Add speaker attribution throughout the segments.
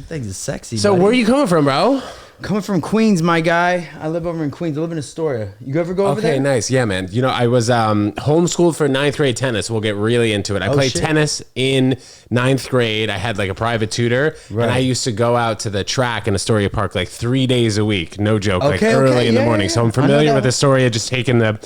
Speaker 1: Things is sexy.
Speaker 2: So
Speaker 1: buddy.
Speaker 2: where are you coming from, bro?
Speaker 1: Coming from Queens, my guy. I live over in Queens. I live in Astoria. You ever go over there?
Speaker 2: Okay, nice. Yeah, man. You know, I was homeschooled for 9th grade tennis. We'll get really into it. I played tennis in 9th grade. I had like a private tutor, and I used to go out to the track in Astoria Park like 3 days a week. No joke, like early in the morning. So I'm familiar with Astoria, just taking the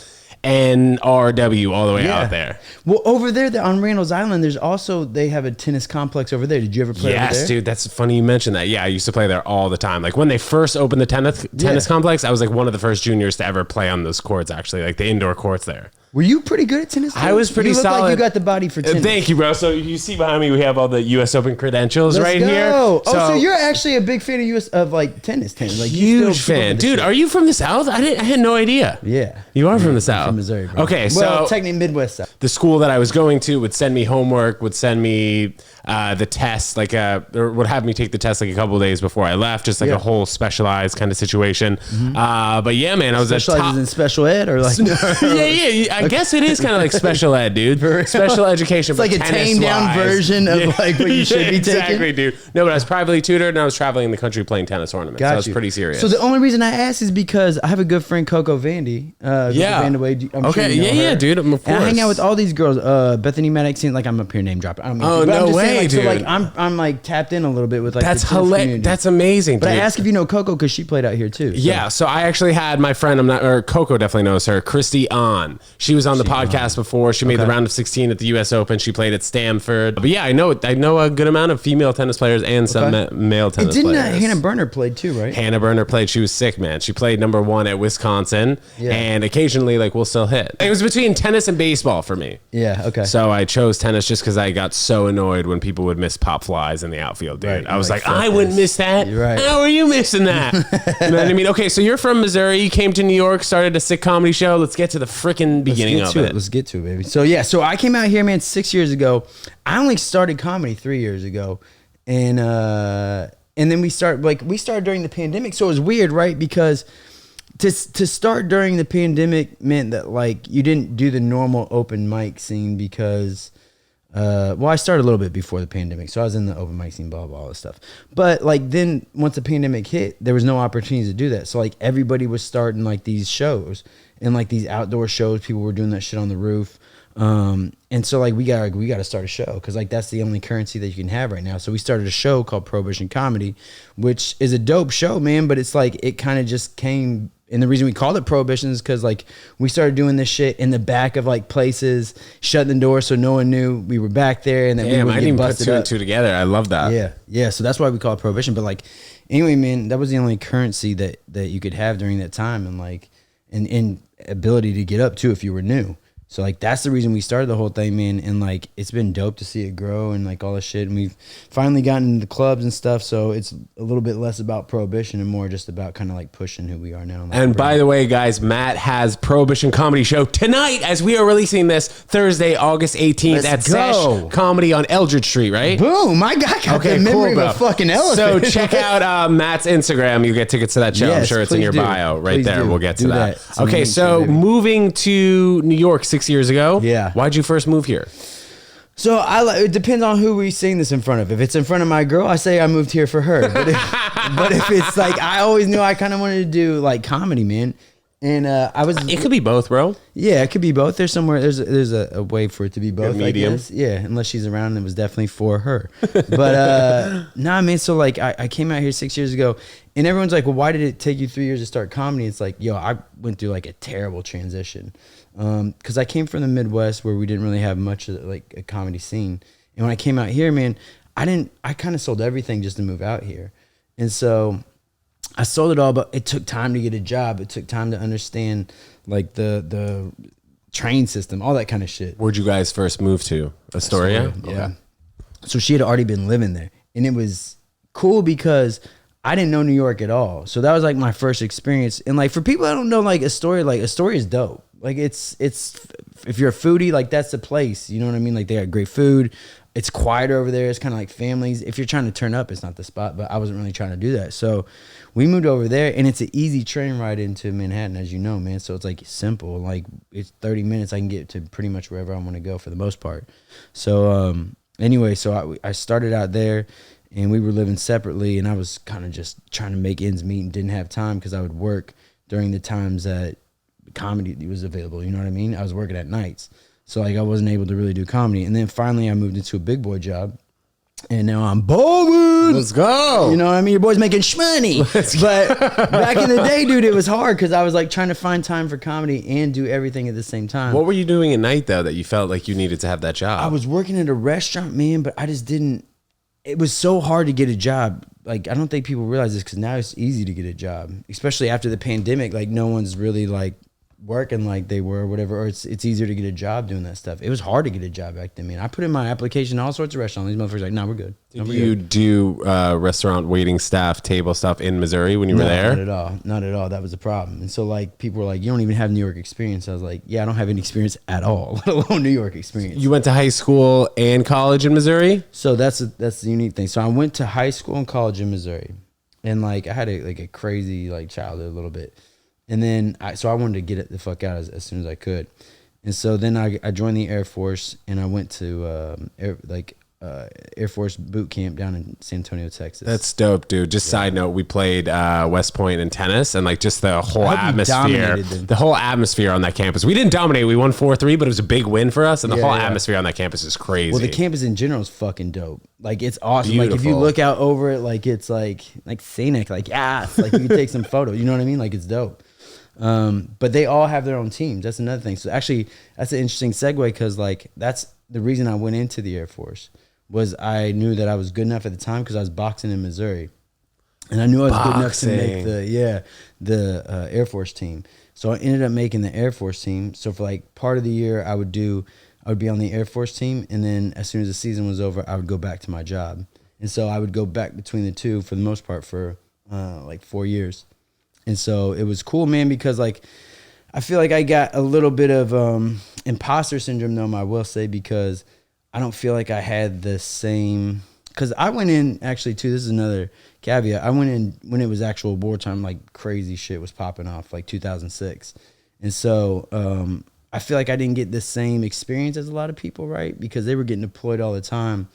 Speaker 2: NRW all the way out there.
Speaker 1: Well, over there on Randall's Island, they have a tennis complex over there. Did you ever play over there?
Speaker 2: Yes, dude. That's funny you mentioned that. Yeah, I used to play there all the time. Like when they first opened the tennis complex, I was like one of the first juniors to ever play on those courts, actually, like the indoor courts there.
Speaker 1: Were you pretty good at tennis?
Speaker 2: I was pretty solid.
Speaker 1: Like you got the body for tennis.
Speaker 2: Thank you, bro. So you see behind me, we have all the U.S. Open credentials here.
Speaker 1: Oh, so you're actually a big fan of like tennis. Like
Speaker 2: huge fan, dude. Are you from the South? I had no idea.
Speaker 1: Yeah,
Speaker 2: you are from the South.
Speaker 1: From Missouri, bro.
Speaker 2: Okay,
Speaker 1: well, technically Midwest South.
Speaker 2: The school that I was going to would send me homework, would send me the test, or would have me take the test like a couple of days before I left, just like a whole specialized kind of situation. But yeah, man, I was
Speaker 1: specialized in special ed or like
Speaker 2: yeah. I guess it is kind of like special ed, dude. Special education.
Speaker 1: It's like a tamed down version of like what you should be taking.
Speaker 2: Exactly, dude. No, but I was privately tutored and I was traveling the country playing tennis tournaments. So I was pretty serious.
Speaker 1: So the only reason I asked is because I have a good friend, Coco Vandy.
Speaker 2: Dude. Of course.
Speaker 1: And I hang out with all these girls. Bethany Maddox, like I'm up here name dropping.
Speaker 2: No way, dude.
Speaker 1: So like I'm like tapped in a little bit with like
Speaker 2: that's hilarious. That's amazing.
Speaker 1: But
Speaker 2: dude.
Speaker 1: I asked if you know Coco because she played out here too. So.
Speaker 2: Yeah, so I actually had my friend, Coco definitely knows her, Christy on. She was on the podcast before. She made the round of 16 at the U.S. Open. She played at Stanford. But yeah, I know a good amount of female tennis players and some male tennis players.
Speaker 1: Hannah Berner played too, right?
Speaker 2: Hannah Berner played. She was sick, man. She played number 1 at Wisconsin, and occasionally like we'll still hit. It was between tennis and baseball for me.
Speaker 1: Yeah, okay.
Speaker 2: So I chose tennis just because I got so annoyed when people would miss pop flies in the outfield, dude.
Speaker 1: Right,
Speaker 2: I was like, I wouldn't miss that.
Speaker 1: You're right.
Speaker 2: How are you missing that? You know what I mean? Okay, so you're from Missouri. You came to New York, started a sick comedy show. Let's get to the freaking beginning of it.
Speaker 1: Let's get to it, baby. So yeah, so I came out here, man, 6 years ago. I only started comedy 3 years ago, and then we started during the pandemic. So it was weird, right? Because to start during the pandemic meant that like you didn't do the normal open mic scene because. I started a little bit before the pandemic, so I was in the open mic scene, blah, blah, all this stuff. But like then once the pandemic hit, there was no opportunities to do that. So like everybody was starting like these shows and like these outdoor shows. People were doing that shit on the roof. And so like we got to start a show because like that's the only currency that you can have right now. So we started a show called Prohibition Comedy, which is a dope show, man. But it's like it kind of just came. And the reason we called it Prohibition is because like we started doing this shit in the back of like places, shutting the door so no one knew we were back there, and that we wouldn't get busted up.
Speaker 2: Put 2 and 2 together. I love that.
Speaker 1: Yeah. So that's why we call it Prohibition. But like, anyway, man, that was the only currency that you could have during that time, and like, and ability to get up too if you were new. So like that's the reason we started the whole thing, man. And like it's been dope to see it grow and like all this shit. And we've finally gotten into the clubs and stuff. So it's a little bit less about Prohibition and more just about kind of like pushing who we are now.
Speaker 2: And by the way, guys, Matt has Prohibition Comedy Show tonight as we are releasing this Thursday, August 18th at Sesh Comedy on Eldridge Street, right?
Speaker 1: Boom! My guy got the memory of a fucking elephant.
Speaker 2: So check out Matt's Instagram. You get tickets to that show. I'm sure it's in your bio right there. We'll get to that. Okay, so moving to New York 6 years ago.
Speaker 1: Yeah.
Speaker 2: Why'd you first move here?
Speaker 1: So it depends on who we sing this in front of. If it's in front of my girl, I say I moved here for her. But if it's like, I always knew I kind of wanted to do like comedy, man. And
Speaker 2: it could be both, bro.
Speaker 1: Yeah, it could be both. There's a way for it to be both.
Speaker 2: Medium.
Speaker 1: I guess. Yeah, unless she's around, it was definitely for her. But nah, man. So like, I came out here 6 years ago, and everyone's like, "Well, why did it take you 3 years to start comedy?" It's like, yo, I went through like a terrible transition, because I came from the Midwest where we didn't really have much of like a comedy scene, and when I came out here, man, I kind of sold everything just to move out here, and so. I sold it all, but it took time to get a job. It took time to understand like the train system, all that kind of shit.
Speaker 2: Where'd you guys first move to? Astoria?
Speaker 1: Yeah. Okay. So she had already been living there, and it was cool because I didn't know New York at all. So that was like my first experience. And like for people that don't know, like Astoria is dope. Like it's if you're a foodie, like that's the place. You know what I mean? Like they got great food. It's quieter over there. It's kind of like families. If you're trying to turn up, it's not the spot, but I wasn't really trying to do that. So we moved over there, and it's an easy train ride into Manhattan, as you know, man. So it's like simple. Like it's 30 minutes. I can get to pretty much wherever I want to go for the most part. So anyway, so I started out there, and we were living separately, and I was kind of just trying to make ends meet and didn't have time because I would work during the times that comedy was available. You know what I mean? I was working at nights. So like I wasn't able to really do comedy. And then finally I moved into a big boy job. And now I'm balling.
Speaker 2: Let's go.
Speaker 1: You know what I mean? Your boy's making shmoney. But back in the day, dude, it was hard because I was like trying to find time for comedy and do everything at the same time.
Speaker 2: What were you doing at night though that you felt like you needed to have that job?
Speaker 1: I was working at a restaurant, man, but I just didn't. It was so hard to get a job. Like, I don't think people realize this because now it's easy to get a job, especially after the pandemic. Like, no one's really like working like they were or whatever, or it's easier to get a job doing that stuff. It was hard to get a job back then, man. I put in my application all sorts of restaurants. These motherfuckers like, nah, we're good.
Speaker 2: Did you do restaurant waiting staff, table stuff in Missouri when you were there?
Speaker 1: Not at all. Not at all. That was the problem. And so like people were like, you don't even have New York experience. I was like, yeah, I don't have any experience at all, let alone New York experience.
Speaker 2: You went to high school and college in Missouri?
Speaker 1: So that's the unique thing. So I went to high school and college in Missouri, and like I had a crazy like childhood a little bit. And then I wanted to get it the fuck out as soon as I could. And so then I joined the Air Force, and I went to Air Force boot camp down in San Antonio, Texas.
Speaker 2: That's dope, dude. Just side note, we played West Point in tennis, and like just the whole atmosphere, the whole atmosphere on that campus. We didn't dominate. We won 4-3, but it was a big win for us, and the whole atmosphere on that campus is crazy.
Speaker 1: Well, the campus in general is fucking dope. Like, it's awesome.
Speaker 2: Beautiful.
Speaker 1: Like, if you look out over it, like it's like scenic, like like you can take some photos. You know what I mean? Like, it's dope. But they all have their own teams. That's another thing. So actually, that's an interesting segue because like that's the reason I went into the Air Force. Was I knew that I was good enough at the time because I was boxing in Missouri, and I knew I was good enough to make the Air Force team. So I ended up making the Air Force team. So for like part of the year, I would be on the Air Force team, and then as soon as the season was over, I would go back to my job. And so I would go back between the two for the most part for like 4 years. And so it was cool, man, because like I feel like I got a little bit of imposter syndrome, though, I will say, because I don't feel like I had the same, because I went in actually too, this is another caveat. I went in when it was actual wartime, like crazy shit was popping off, like 2006. And so I feel like I didn't get the same experience as a lot of people, right? Because they were getting deployed all the time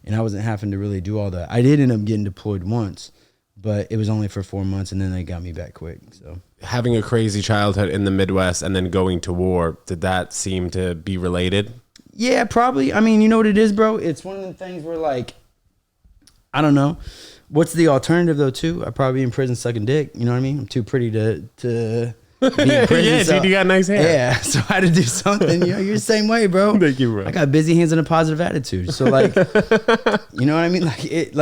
Speaker 1: and I wasn't having to really do all that. I did end up getting deployed once, but it was only for 4 months and then they got me back quick. So
Speaker 2: having a crazy childhood in the Midwest and then going to war, did that seem to be related?
Speaker 1: Yeah, probably. I mean, you know what it is, bro? It's one of the things where, like, I don't know. What's the alternative, though, too? I'd probably be in prison sucking dick. You know what I mean? I'm too pretty to be in prison.
Speaker 2: Yeah,
Speaker 1: so,
Speaker 2: dude, you got nice hair.
Speaker 1: Yeah, so I had to do something. You know, you're the same way, bro.
Speaker 2: Thank you, bro.
Speaker 1: I got busy hands and a positive attitude. So, like, you know what I mean? It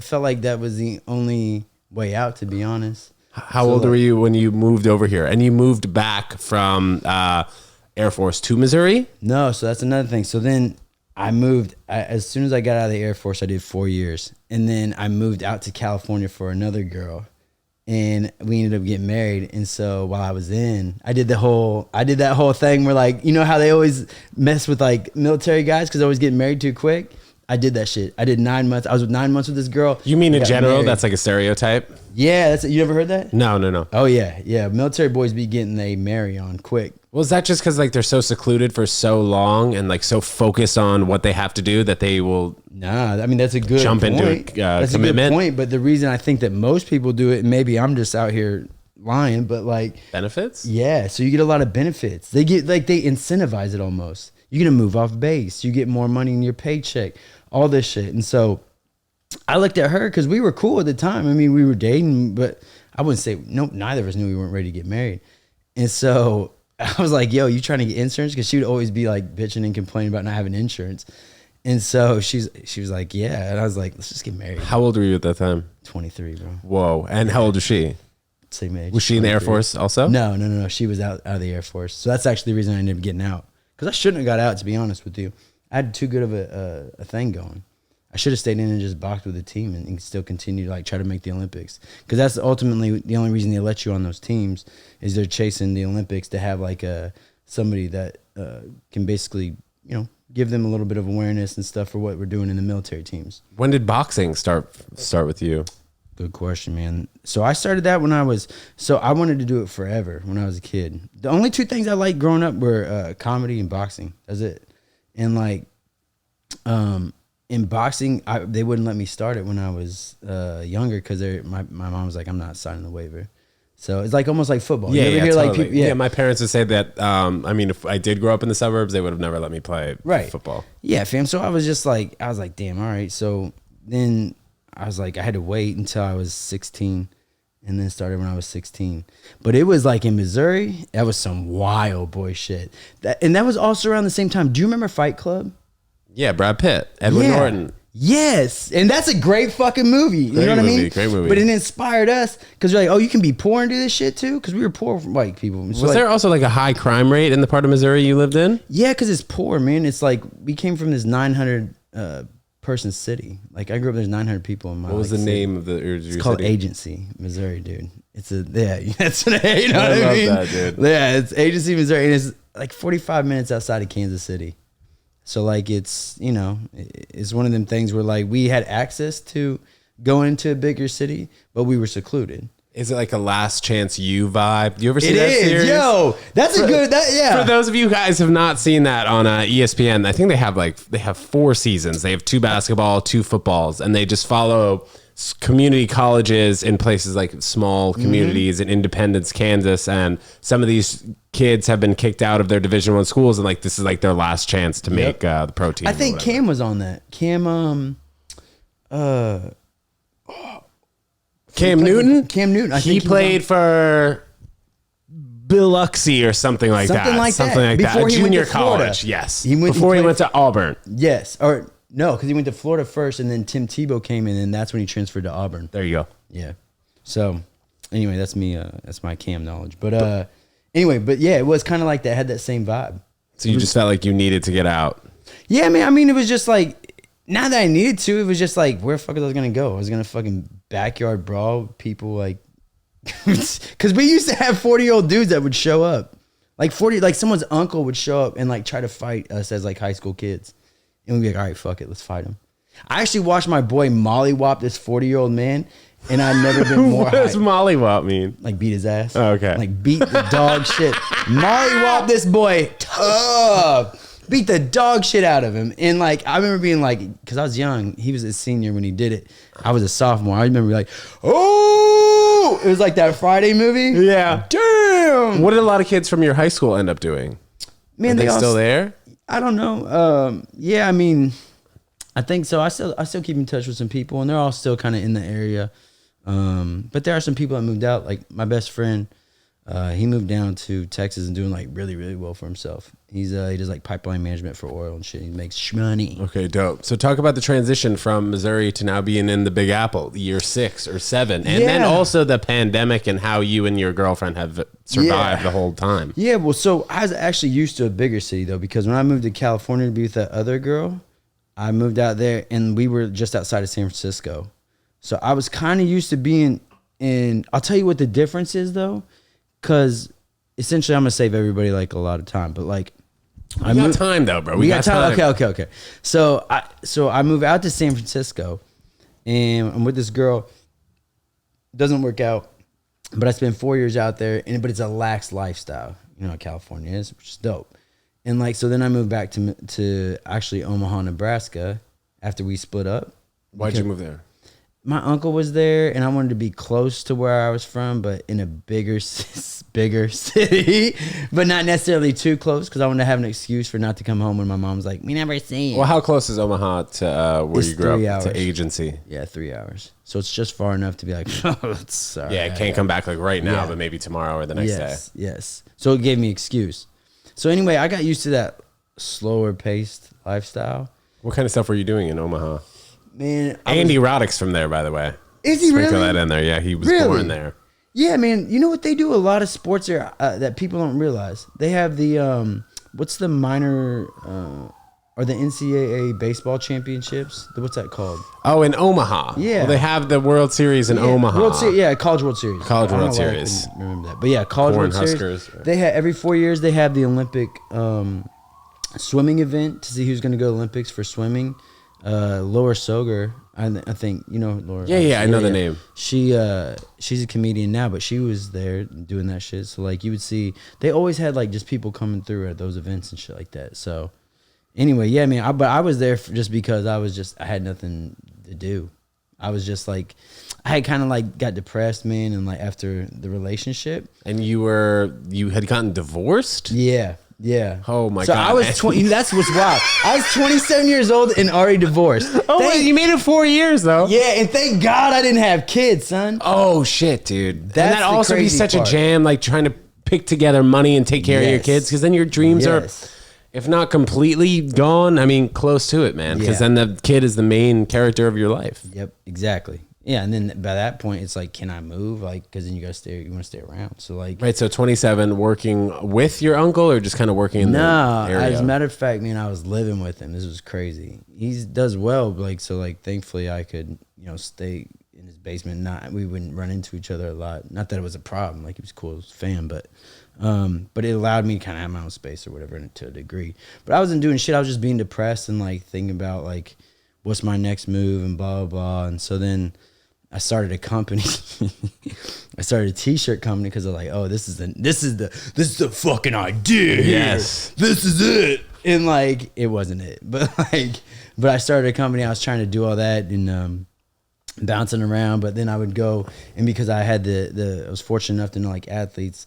Speaker 1: felt like that was the only way out, to be honest.
Speaker 2: How old were you when you moved over here? And you moved back from Air Force to Missouri?
Speaker 1: No, so that's another thing. So then I moved, as soon as I got out of the Air Force, I did 4 years. And then I moved out to California for another girl. And we ended up getting married. And so while I was I did that whole thing where, like, you know how they always mess with like military guys because they always get married too quick? I did that shit. I did 9 months. I was 9 months with this girl.
Speaker 2: You mean in general? Married. That's like a stereotype?
Speaker 1: Yeah. You ever heard that?
Speaker 2: No.
Speaker 1: Oh, yeah. Yeah. Military boys be getting they marry on quick.
Speaker 2: Well, is that just because like they're so secluded for so long and like so focused on what they have to do that they will?
Speaker 1: Nah, I mean, that's a good
Speaker 2: jump
Speaker 1: point.
Speaker 2: Into
Speaker 1: that's
Speaker 2: commitment.
Speaker 1: A good point. But the reason I think that most people do it, and maybe I'm just out here lying, but like
Speaker 2: benefits.
Speaker 1: Yeah, so you get a lot of benefits. They get like they incentivize it almost. You're gonna move off base. You get more money in your paycheck. All this shit. And so I looked at her because we were cool at the time. I mean, we were dating, but I wouldn't say neither of us knew we weren't ready to get married. And so I was like, yo, you trying to get insurance? Because she would always be like bitching and complaining about not having insurance. And so she was like, yeah. And I was like, let's just get married.
Speaker 2: How old were you at that time?
Speaker 1: 23, bro.
Speaker 2: Whoa. And how old was she?
Speaker 1: Same age.
Speaker 2: Was she 23. In the Air Force also?
Speaker 1: No. She was out of the Air Force. So that's actually the reason I ended up getting out. Because I shouldn't have got out, to be honest with you. I had too good of a thing going. I should have stayed in and just boxed with the team and still continue to like try to make the Olympics. Because that's ultimately the only reason they let you on those teams is they're chasing the Olympics to have like somebody that can basically, you know, give them a little bit of awareness and stuff for what we're doing in the military teams.
Speaker 2: When did boxing start with you?
Speaker 1: Good question, man. So I started that when I wanted to do it forever when I was a kid. The only two things I liked growing up were comedy and boxing. That's it. And like, in boxing, they wouldn't let me start it when I was younger because my mom was like, I'm not signing the waiver. So it's like almost like football.
Speaker 2: Yeah,
Speaker 1: you ever
Speaker 2: yeah,
Speaker 1: hear
Speaker 2: totally.
Speaker 1: like people,
Speaker 2: Yeah, my parents would say that. I mean, if I did grow up in the suburbs, they would have never let me play football.
Speaker 1: Yeah, fam. So I was like, damn, all right. So then I was like, I had to wait until I was 16 and then started when I was 16. But it was like in Missouri, that was some wild boy shit. And that was also around the same time. Do you remember Fight Club?
Speaker 2: Yeah, Brad Pitt, Edward Norton.
Speaker 1: Yes, and that's a great fucking movie. You know what I mean?
Speaker 2: Great movie.
Speaker 1: But it inspired us because we're like, oh, you can be poor and do this shit too? Because we were poor white people. So
Speaker 2: was there also like a high crime rate in the part of Missouri you lived in?
Speaker 1: Yeah, because it's poor, man. It's like we came from this 900 person city. Like I grew up, there's 900 people in my.
Speaker 2: What was the name of the?
Speaker 1: It's called Agency, Missouri, dude. It's that's what you know what I mean?
Speaker 2: That, dude.
Speaker 1: Yeah, it's Agency, Missouri, and it's like 45 minutes outside of Kansas City. So like it's, you know, it's one of them things where like we had access to going into a bigger city, but we were secluded.
Speaker 2: Is it like a Last Chance You vibe? Do you ever see
Speaker 1: it
Speaker 2: that
Speaker 1: is,
Speaker 2: series?
Speaker 1: Yo, that's a good, yeah.
Speaker 2: For those of you guys who have not seen that on ESPN, I think they have 4 seasons. They have 2 basketball, 2 footballs, and they just follow community colleges in places like small communities in Independence, Kansas, and some of these kids have been kicked out of their Division I schools, and like this is like their last chance to make the pro team.
Speaker 1: I think Cam was on that. Cam Newton. Cam Newton.
Speaker 2: He played for Biloxi or something like that. Something like that.
Speaker 1: Before he went to
Speaker 2: Junior
Speaker 1: Florida.
Speaker 2: college. Yes.
Speaker 1: Before
Speaker 2: he went to Auburn.
Speaker 1: Yes. Or no, because he went to Florida first, and then Tim Tebow came in, and that's when he transferred to Auburn.
Speaker 2: There you go.
Speaker 1: Yeah. So anyway, that's me. That's my Cam knowledge. But anyway, but yeah, it was kind of like that. Had that same vibe.
Speaker 2: So you just felt like you needed to get out.
Speaker 1: Yeah, man. I mean, it was just like, not that I needed to. It was just like, where the fuck was I gonna go? I was gonna fucking backyard brawl people, like, because we used to have 40-year-old dudes that would show up, like someone's uncle would show up and like try to fight us as like high school kids, and we'd be like, all right, fuck it, let's fight him. I actually watched my boy mollywop this 40-year-old man, and I've never been more.
Speaker 2: What does mollywop mean?
Speaker 1: Like beat his ass.
Speaker 2: Oh, okay.
Speaker 1: Like beat the dog shit. Mollywop this boy tough. Beat the dog shit out of him. And like, I remember being like, because I was young, he was a senior when he did it. I was a sophomore. I remember like, oh, it was like that Friday movie.
Speaker 2: Yeah.
Speaker 1: Damn.
Speaker 2: What did a lot of kids from your high school end up doing?
Speaker 1: Man,
Speaker 2: Are they still there?
Speaker 1: I don't know. Yeah, I mean, I think so. I still keep in touch with some people, and they're all still kind of in the area. But there are some people that moved out. Like my best friend, he moved down to Texas and doing like really, really well for himself. He does like pipeline management for oil and shit. He makes money.
Speaker 2: Okay, dope. So talk about the transition from Missouri to now being in the Big Apple, year 6 or 7, and then also the pandemic and how you and your girlfriend have survived the whole time. Yeah,
Speaker 1: well, so I was actually used to a bigger city though, because when I moved to California to be with that other girl, I moved out there and we were just outside of San Francisco. So I was kind of used to being in. I'll tell you what the difference is though, because essentially I'm gonna save everybody like a lot of time, but like.
Speaker 2: We got time though, bro. We got time.
Speaker 1: Okay. So I move out to San Francisco, and I'm with this girl. Doesn't work out, but I spent 4 years out there, but it's a lax lifestyle. You know how California is, which is dope. And like, so then I moved back to actually Omaha, Nebraska, after we split up.
Speaker 2: Why'd you move there?
Speaker 1: My uncle was there, and I wanted to be close to where I was from, but in a bigger city, but not necessarily too close, because I wanted to have an excuse for not to come home when my mom's like, we never seen you.
Speaker 2: Well, how close is Omaha to where you grew up, to Agency?
Speaker 1: Yeah, 3 hours. So it's just far enough to be like, oh, sorry.
Speaker 2: Yeah, can't come back like right now, but maybe tomorrow or the next day.
Speaker 1: Yes. So it gave me excuse. So anyway, I got used to that slower paced lifestyle.
Speaker 2: What kind of stuff were you doing in Omaha?
Speaker 1: Man,
Speaker 2: Andy Roddick's from there, by the way.
Speaker 1: Is he
Speaker 2: Sprinkle
Speaker 1: really?
Speaker 2: that in there. Yeah, he was born there.
Speaker 1: Yeah, man. You know what? They do a lot of sports there that people don't realize. They have the, what's the minor, or the NCAA baseball championships? What's that called?
Speaker 2: Oh, in Omaha.
Speaker 1: Yeah.
Speaker 2: Well, they have the World Series in Omaha.
Speaker 1: College World Series.
Speaker 2: College World Series.
Speaker 1: I remember that. But yeah, College World
Speaker 2: Huskers.
Speaker 1: Series. They have, every 4 years, they have the Olympic swimming event to see who's going to go to Olympics for swimming. Laura Soger, I think you know Laura.
Speaker 2: Yeah, I know the name.
Speaker 1: She's a comedian now, but she was there doing that shit. So like you would see, they always had like just people coming through at those events and shit like that. So Anyway, yeah, I mean, but I was there just because I had nothing to do. I was just like, I had kind of like got depressed, man, and like after the relationship.
Speaker 2: And you had gotten divorced?
Speaker 1: Yeah.
Speaker 2: Oh my God.
Speaker 1: So I was 20. That's what's wild. I was 27 years old and already divorced.
Speaker 2: Wait, you made it 4 years though.
Speaker 1: Yeah, and thank God I didn't have kids, son.
Speaker 2: Oh shit, dude.
Speaker 1: That's
Speaker 2: that also be such a jam, like trying to pick together money and take care of your kids, because then your dreams are, if not completely gone, I mean, close to it, man. Because then the kid is the main character of your life.
Speaker 1: Yep, exactly. Yeah, and then by that point, it's like, can I move? Like, because then you want to stay around. So like,
Speaker 2: right. So 27, working with your uncle, or just kind of working in the area?
Speaker 1: As a matter of fact, man, I was living with him. This was crazy. He does well, like, so like, thankfully I could, stay in his basement. We wouldn't run into each other a lot. Not that it was a problem. Like, he was cool as a fan, but it allowed me to kind of have my own space or whatever to a degree. But I wasn't doing shit. I was just being depressed and like thinking about like, what's my next move and blah, blah, blah. And so then I started a company. I started a t-shirt company because I was like, oh, this is the fucking idea.
Speaker 2: Yes.
Speaker 1: This is it. And like, it wasn't it. But I started a company. I was trying to do all that and bouncing around. But then I would go, and because I had I was fortunate enough to know like athletes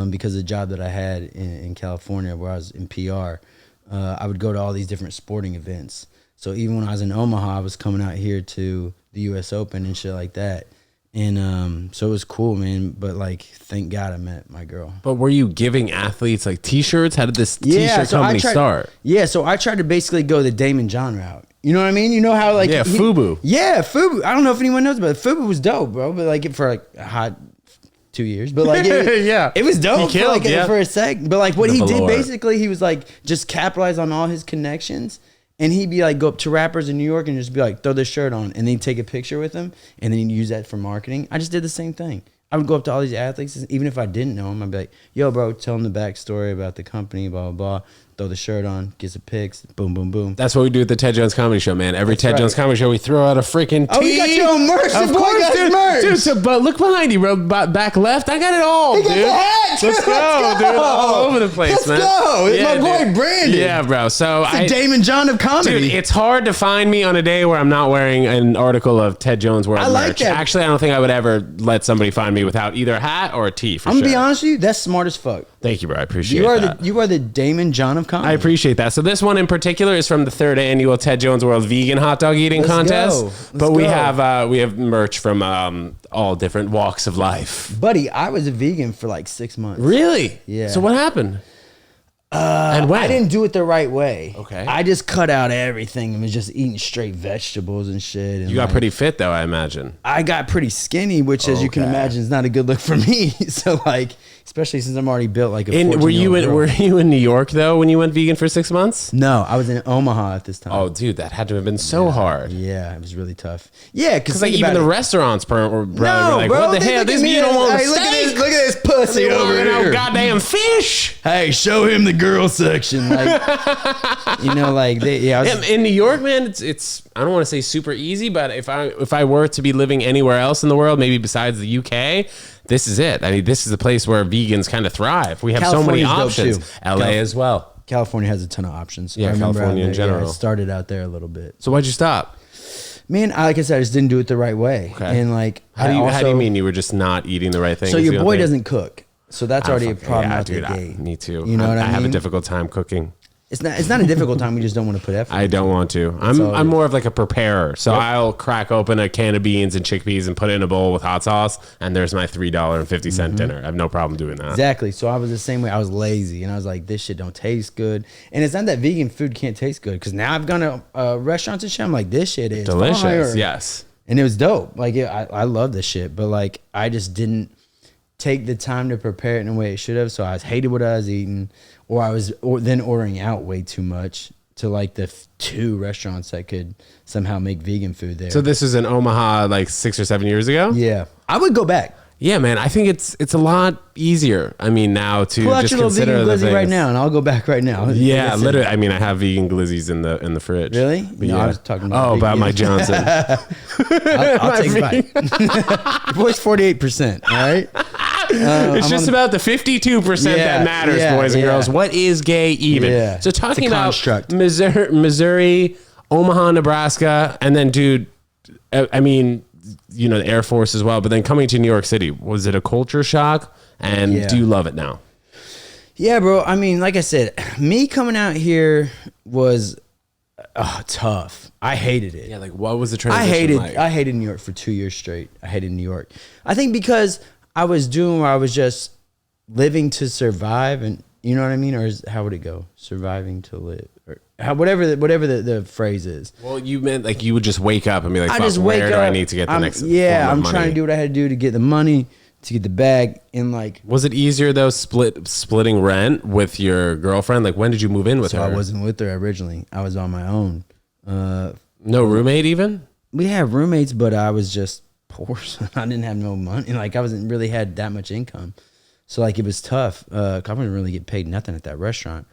Speaker 1: because of the job that I had in California where I was in PR, I would go to all these different sporting events. So even when I was in Omaha, I was coming out here to the U.S. Open and shit like that. And so it was cool, man. But like, thank God I met my girl.
Speaker 2: But were you giving athletes like t-shirts? How did this t-shirt company start?
Speaker 1: Yeah, so I tried to basically go the Damon John route. You know what I mean? You know how like...
Speaker 2: Yeah, FUBU.
Speaker 1: Yeah, FUBU. I don't know if anyone knows, but FUBU was dope, bro. But like for like a hot 2 years. But like, it was dope for a sec. But like what he did basically, he was like just capitalize on all his connections. And he'd be like, go up to rappers in New York and just be like, throw this shirt on. And then he'd take a picture with them and then he'd use that for marketing. I just did the same thing. I would go up to all these athletes, even if I didn't know them, I'd be like, yo, bro, tell them the backstory about the company, blah, blah, blah. Throw the shirt on, get some pics, boom, boom, boom.
Speaker 2: That's what we do at the Ted Jones Comedy Show, man. Every Ted Jones Comedy Show, we throw out a freaking tee.
Speaker 1: Oh, you got your own merch.
Speaker 2: Of course, dude. Merch. Dude, so, but look behind you, bro. Back left, I got it all, dude.
Speaker 1: The hat,
Speaker 2: Let's go, dude. All over the place, man.
Speaker 1: Let's go. It's my boy, Brandon.
Speaker 2: Yeah, bro. So
Speaker 1: it's the Damon John of comedy.
Speaker 2: Dude, it's hard to find me on a day where I'm not wearing an article of Ted Jones World merch.
Speaker 1: Like that.
Speaker 2: Actually, I don't think I would ever let somebody find me without either a hat or a tee, for sure.
Speaker 1: I'm going to be honest with you, that's smart as fuck.
Speaker 2: Thank you, bro. I appreciate that.
Speaker 1: You are the Damon John of comedy.
Speaker 2: I appreciate that. So this one in particular is from the 3rd annual Ted Jones World Vegan Hot Dog Eating Contest. But we have merch from all different walks of life.
Speaker 1: Buddy, I was a vegan for like 6 months.
Speaker 2: Really?
Speaker 1: Yeah.
Speaker 2: So what happened? And when?
Speaker 1: I didn't do it the right way.
Speaker 2: Okay.
Speaker 1: I just cut out everything and was just eating straight vegetables and shit. And
Speaker 2: you got pretty fit though, I imagine.
Speaker 1: I got pretty skinny, which as you can imagine is not a good look for me. So like, especially since I'm already built like a 14-year-old girl. Were you
Speaker 2: in New York though when you went vegan for 6 months?
Speaker 1: No, I was in Omaha at this time.
Speaker 2: Oh, dude, that had to have been so hard.
Speaker 1: Yeah, it was really tough. Yeah, because
Speaker 2: like even the restaurants were like,
Speaker 1: bro,
Speaker 2: what the hell? This you don't want steak.
Speaker 1: Look at this pussy over here.
Speaker 2: Goddamn fish.
Speaker 1: Hey, show him the girl section. Like,
Speaker 2: in New York, man, it's I don't want to say super easy, but if I were to be living anywhere else in the world, maybe besides the UK, this is it. I mean, this is the place where vegans kind of thrive. We have so many options. LA as well.
Speaker 1: California has a ton of options.
Speaker 2: Yeah, California in general.
Speaker 1: I started out there a little bit.
Speaker 2: So why'd you stop?
Speaker 1: Man, like I said, I just didn't do it the right way. Okay. And like,
Speaker 2: how do you mean you were just not eating the right thing?
Speaker 1: So your boy doesn't cook. So that's already a problem out the gate.
Speaker 2: Me too.
Speaker 1: You know what I mean?
Speaker 2: I have a difficult time cooking.
Speaker 1: It's not a difficult time. We just don't want to put effort.
Speaker 2: I don't want to. I'm more of like a preparer. So I'll crack open a can of beans and chickpeas and put it in a bowl with hot sauce, and there's my $3.50 dinner. I have no problem doing that.
Speaker 1: Exactly. So I was the same way. I was lazy, and I was like, this shit don't taste good. And it's not that vegan food can't taste good, because now I've gone to restaurants and shit. I'm like, this shit is
Speaker 2: delicious.
Speaker 1: Fire.
Speaker 2: Yes.
Speaker 1: And it was dope. Like I love this shit, but like I just didn't take the time to prepare it in a way it should have. So I hated what I was eating, or I was then ordering out way too much to like the 2 restaurants that could somehow make vegan food there.
Speaker 2: So this was in Omaha like 6 or 7 years ago?
Speaker 1: Yeah. I would go back.
Speaker 2: Yeah, man. I think it's a lot easier. I mean, now to
Speaker 1: pull out
Speaker 2: just
Speaker 1: your
Speaker 2: consider
Speaker 1: vegan
Speaker 2: the
Speaker 1: glizzy right now, and I'll go back right now.
Speaker 2: Yeah, literally. I mean, I have vegan glizzies in the fridge.
Speaker 1: Really?
Speaker 2: But
Speaker 1: no,
Speaker 2: yeah.
Speaker 1: I was talking about
Speaker 2: about my Johnson.
Speaker 1: I'll take a bite. Your boy's 48%. All right.
Speaker 2: It's just about the 52% that matters, boys and girls. What is gay even?
Speaker 1: Yeah.
Speaker 2: So talking about
Speaker 1: construct.
Speaker 2: Missouri, Omaha, Nebraska, and then, dude, I mean, you know, the Air Force as well, but then coming to New York City, was it a culture shock? And do you love it now?
Speaker 1: Yeah, bro. I mean, like I said, me coming out here was tough. I hated it.
Speaker 2: Yeah, like what was the transition like?
Speaker 1: I hated New York for 2 years straight. I hated New York. I think because I was doing where I was just living to survive, and you know what I mean? Or how would it go? Surviving to live. Or whatever the phrase is.
Speaker 2: Well, you meant like you would just wake up and be like,
Speaker 1: I just wake
Speaker 2: where
Speaker 1: up,
Speaker 2: do I need to get the next
Speaker 1: form of money? Trying to do what I had to do to get the money, to get the bag, and like.
Speaker 2: Was it easier though splitting rent with your girlfriend? Like when did you move in with her?
Speaker 1: I wasn't with her originally. I was on my own.
Speaker 2: No roommate even?
Speaker 1: We had roommates, but I was just poor. So I didn't have no money. Like I wasn't really had that much income. So like it was tough. I didn't really get paid nothing at that restaurant.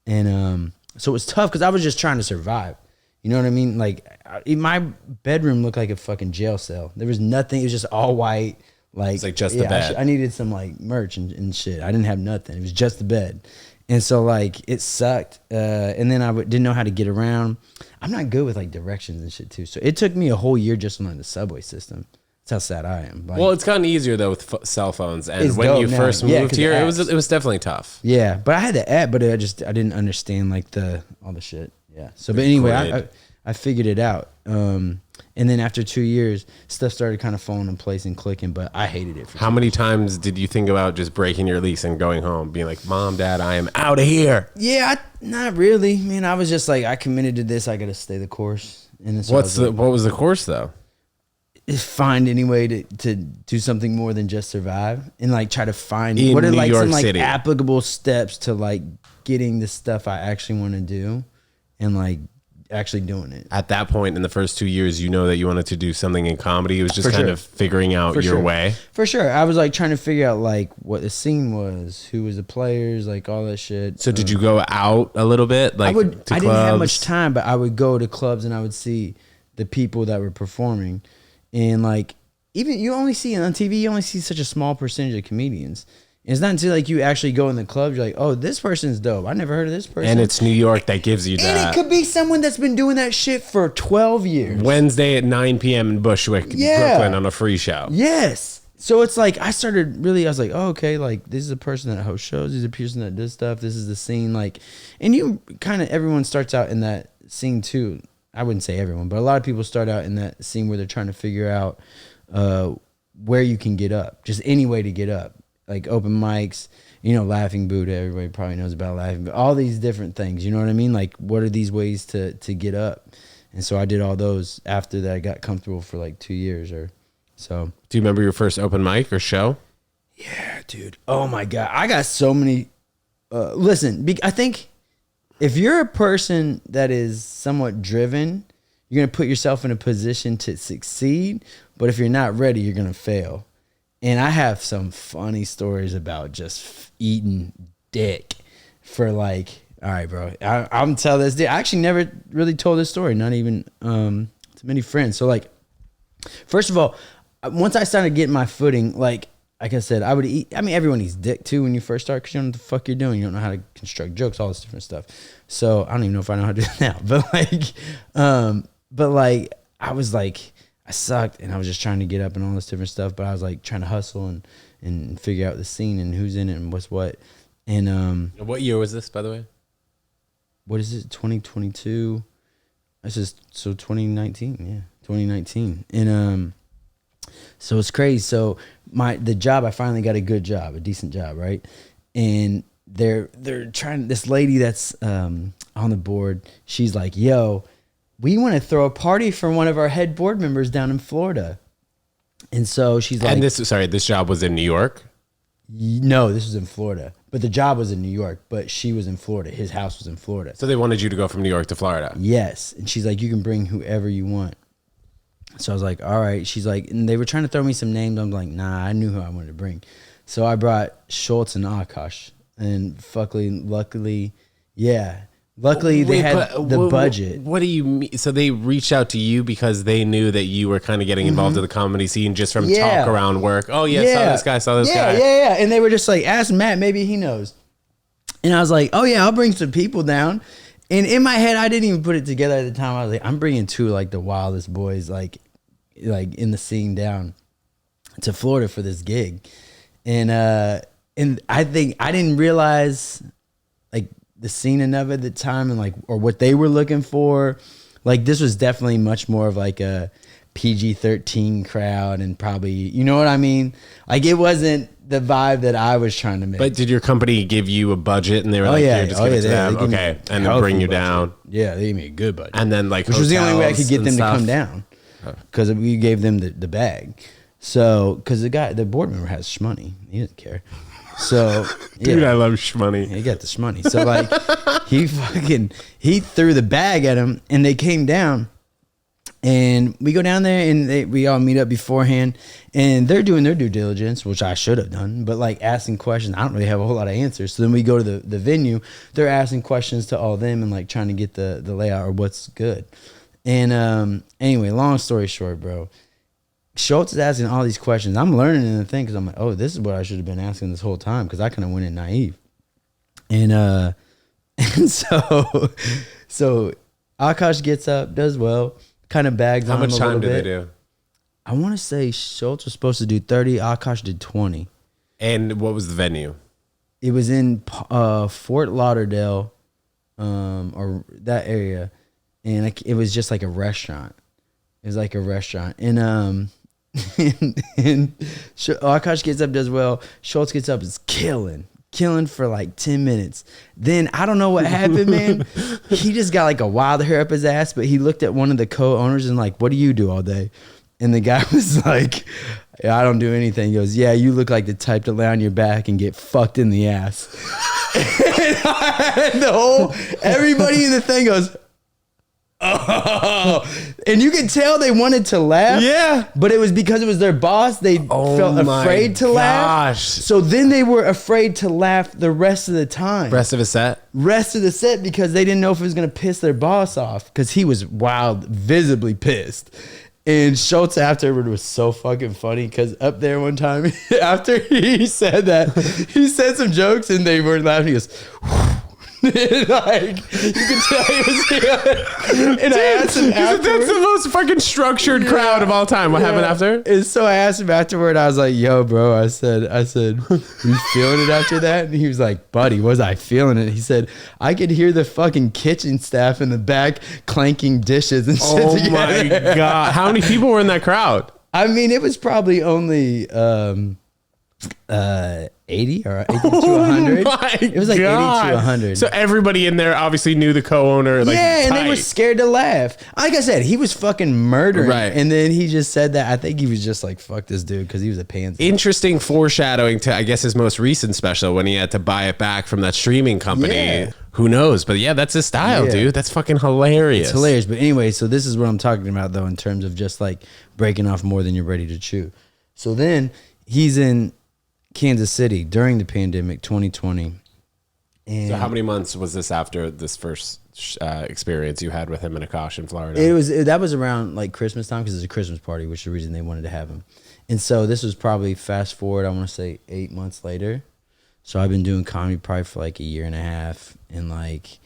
Speaker 1: And so it was tough because I was just trying to survive. You know what I mean? Like my bedroom looked like a fucking jail cell. There was nothing. It was just all white. Like,
Speaker 2: it's like just the bed.
Speaker 1: I needed some like merch and shit. I didn't have nothing. It was just the bed. And so like it sucked. And then I didn't know how to get around. I'm not good with like directions and shit too. So it took me a whole year just to learn the subway system. That's how sad I am. Like,
Speaker 2: well, it's gotten easier though with cell phones. And when you first moved here, it was definitely tough.
Speaker 1: Yeah, but I had the app, but I didn't understand like all the shit. Yeah. So, but anyway, I figured it out. And then after 2 years, stuff started kind of falling in place and clicking, but I hated it.
Speaker 2: How many times did you think about just breaking your lease and going home, being like, Mom, Dad, I am out of here?
Speaker 1: Yeah, not really. Man, I was just like, I committed to this. I got to stay the course. And
Speaker 2: so what was the course though?
Speaker 1: Is find any way to do something more than just survive, and like try to find
Speaker 2: in
Speaker 1: what are
Speaker 2: New
Speaker 1: like
Speaker 2: York
Speaker 1: some like
Speaker 2: City.
Speaker 1: Applicable steps to like getting the stuff I actually want to do, and like actually doing it.
Speaker 2: At that point in the first 2 years, you know that you wanted to do something in comedy. It was just kind of figuring out your way.
Speaker 1: For sure. I was like trying to figure out like what the scene was, who was the players, like all that shit.
Speaker 2: So did you go out a little bit? Like
Speaker 1: I didn't have much time, but I would go to clubs and I would see the people that were performing. And like, even you only see on TV, you only see such a small percentage of comedians. And it's not until like you actually go in the club, you're like, oh, this person's dope. I never heard of this person.
Speaker 2: And it's New York that gives you that.
Speaker 1: And it could be someone that's been doing that shit for 12 years.
Speaker 2: Wednesday at 9 p.m. in Bushwick, Brooklyn on a free show.
Speaker 1: Yes. So it's like, I was like, oh, okay, like this is a person that hosts shows. This is a person that does stuff. This is the scene. Like, and you kind of, everyone starts out in that scene too. I wouldn't say everyone, but a lot of people start out in that scene where they're trying to figure out where you can get up, just any way to get up, like open mics, you know, Laughing Buddha. Everybody probably knows about Laughing Buddha. All these different things, you know what I mean? Like, what are these ways to get up? And so I did all those after that. I got comfortable for like 2 years or so.
Speaker 2: Do you remember your first open mic or show?
Speaker 1: Yeah, dude. Oh my God, I got so many. Listen, I think. If you're a person that is somewhat driven, you're going to put yourself in a position to succeed. But if you're not ready, you're going to fail. And I have some funny stories about just eating dick for like, all right, bro, I'm telling this. I actually never really told this story, not even to many friends. So like, first of all, once I started getting my footing, like I said, I would eat. I mean, everyone eats dick too when you first start because you don't know what the fuck you're doing. You don't know how to construct jokes, all this different stuff. So I don't even know if I know how to do it now. But like, I was like, I sucked, and I was just trying to get up and all this different stuff. But I was like trying to hustle and figure out the scene and who's in it and what's what. And
Speaker 2: what year was this, by the way?
Speaker 1: What is it? 2022. This is 2019. Yeah, 2019. And so it's crazy. So the job, I finally got a good job, a decent job, right? And they're trying, this lady that's on the board, she's like, yo, we want to throw a party for one of our head board members down in Florida. And so she's like,
Speaker 2: and this job was in New York?
Speaker 1: No, this was in Florida. But the job was in New York, but she was in Florida. His house was in Florida.
Speaker 2: So they wanted you to go from New York to Florida?
Speaker 1: Yes. And she's like, you can bring whoever you want. So I was like, all right. She's like, and they were trying to throw me some names. I'm like, nah, I knew who I wanted to bring. So I brought Schultz and Akash. And luckily, yeah, Luckily, they had the budget.
Speaker 2: What do you mean? So they reached out to you because they knew that you were kind of getting involved in the comedy scene just from talk around work. Oh, yeah, saw this guy.
Speaker 1: Yeah. And they were just like, ask Matt, maybe he knows. And I was like, oh, yeah, I'll bring some people down. And in my head, I didn't even put it together at the time. I was like, I'm bringing two like the wildest boys like in the scene down to Florida for this gig. And I think I didn't realize like the scene of it at the time and like, or what they were looking for. Like this was definitely much more of like a PG-13 crowd and probably, you know what I mean? Like it wasn't the vibe that I was trying to make.
Speaker 2: But did your company give you a budget and they were just give it to them? Okay. And then bring you down.
Speaker 1: Yeah, they gave me a good budget.
Speaker 2: And then like,
Speaker 1: which was the only way I could get them to come down because we gave them the bag. So, because the board member has shmoney. He doesn't care. So,
Speaker 2: dude, I love shmoney.
Speaker 1: He got the shmoney. So, like, he threw the bag at him, and they came down, and we go down there, and we all meet up beforehand, and they're doing their due diligence, which I should have done, but like asking questions, I don't really have a whole lot of answers. So then we go to the venue, they're asking questions to all of them and like trying to get the layout or what's good. And anyway, long story short, bro. Schultz is asking all these questions. I'm learning in the thing because I'm like, oh, this is what I should have been asking this whole time because I kind of went in naive. And so Akash gets up, does well, kind of bags on him a little bit. How much time did they do? I want to say Schultz was supposed to do 30. Akash did 20.
Speaker 2: And what was the venue?
Speaker 1: It was in Fort Lauderdale, or that area, and it was just like a restaurant. It was like a restaurant, and Akash gets up, does well. Schultz gets up, is killing for like 10 minutes. Then I don't know what happened, man. He just got like a wild hair up his ass, but he looked at one of the co-owners and like, what do you do all day? And the guy was like, I don't do anything. He goes, yeah, you look like the type to lay on your back and get fucked in the ass. And everybody in the thing goes, oh, and you could tell they wanted to laugh. Yeah, but it was because it was their boss. They felt afraid to laugh. So then they were afraid to laugh the rest of the time. Rest of the set because they didn't know if it was going to piss their boss off because he was visibly pissed. And Schultz afterward was so fucking funny because up there one time after he said that, he said some jokes and they weren't laughing. He goes, like you can tell he was here. And I asked him afterward.
Speaker 2: That's the most fucking structured crowd of all time. What happened after?
Speaker 1: And so I asked him afterward. I was like, "Yo, bro," I said, "Were you feeling it after that?" And he was like, "Buddy, was I feeling it?" He said, "I could hear the fucking kitchen staff in the back clanking dishes and shit together."
Speaker 2: My god! How many people were in that crowd?
Speaker 1: I mean, it was probably only 80 or 80 to 100. It was like 80 to 100.
Speaker 2: So everybody in there obviously knew the co-owner. Like,
Speaker 1: yeah, and they were scared to laugh. Like I said, he was fucking murdering. Right. And then he just said that. I think he was just like, fuck this dude, because he was a pansy.
Speaker 2: Interesting foreshadowing to, I guess, his most recent special when he had to buy it back from that streaming company. Yeah. Who knows? But yeah, that's his style, dude. That's fucking hilarious.
Speaker 1: It's hilarious. But anyway, so this is what I'm talking about, though, in terms of just like breaking off more than you're ready to chew. So then he's in Kansas City during the pandemic, 2020. And
Speaker 2: so how many months was this after this first experience you had with him and Akash in Florida?
Speaker 1: That was around like Christmas time because it's a Christmas party, which is the reason they wanted to have him. And so this was probably fast forward, I want to say 8 months later. So I've been doing comedy probably for like a year and a half and like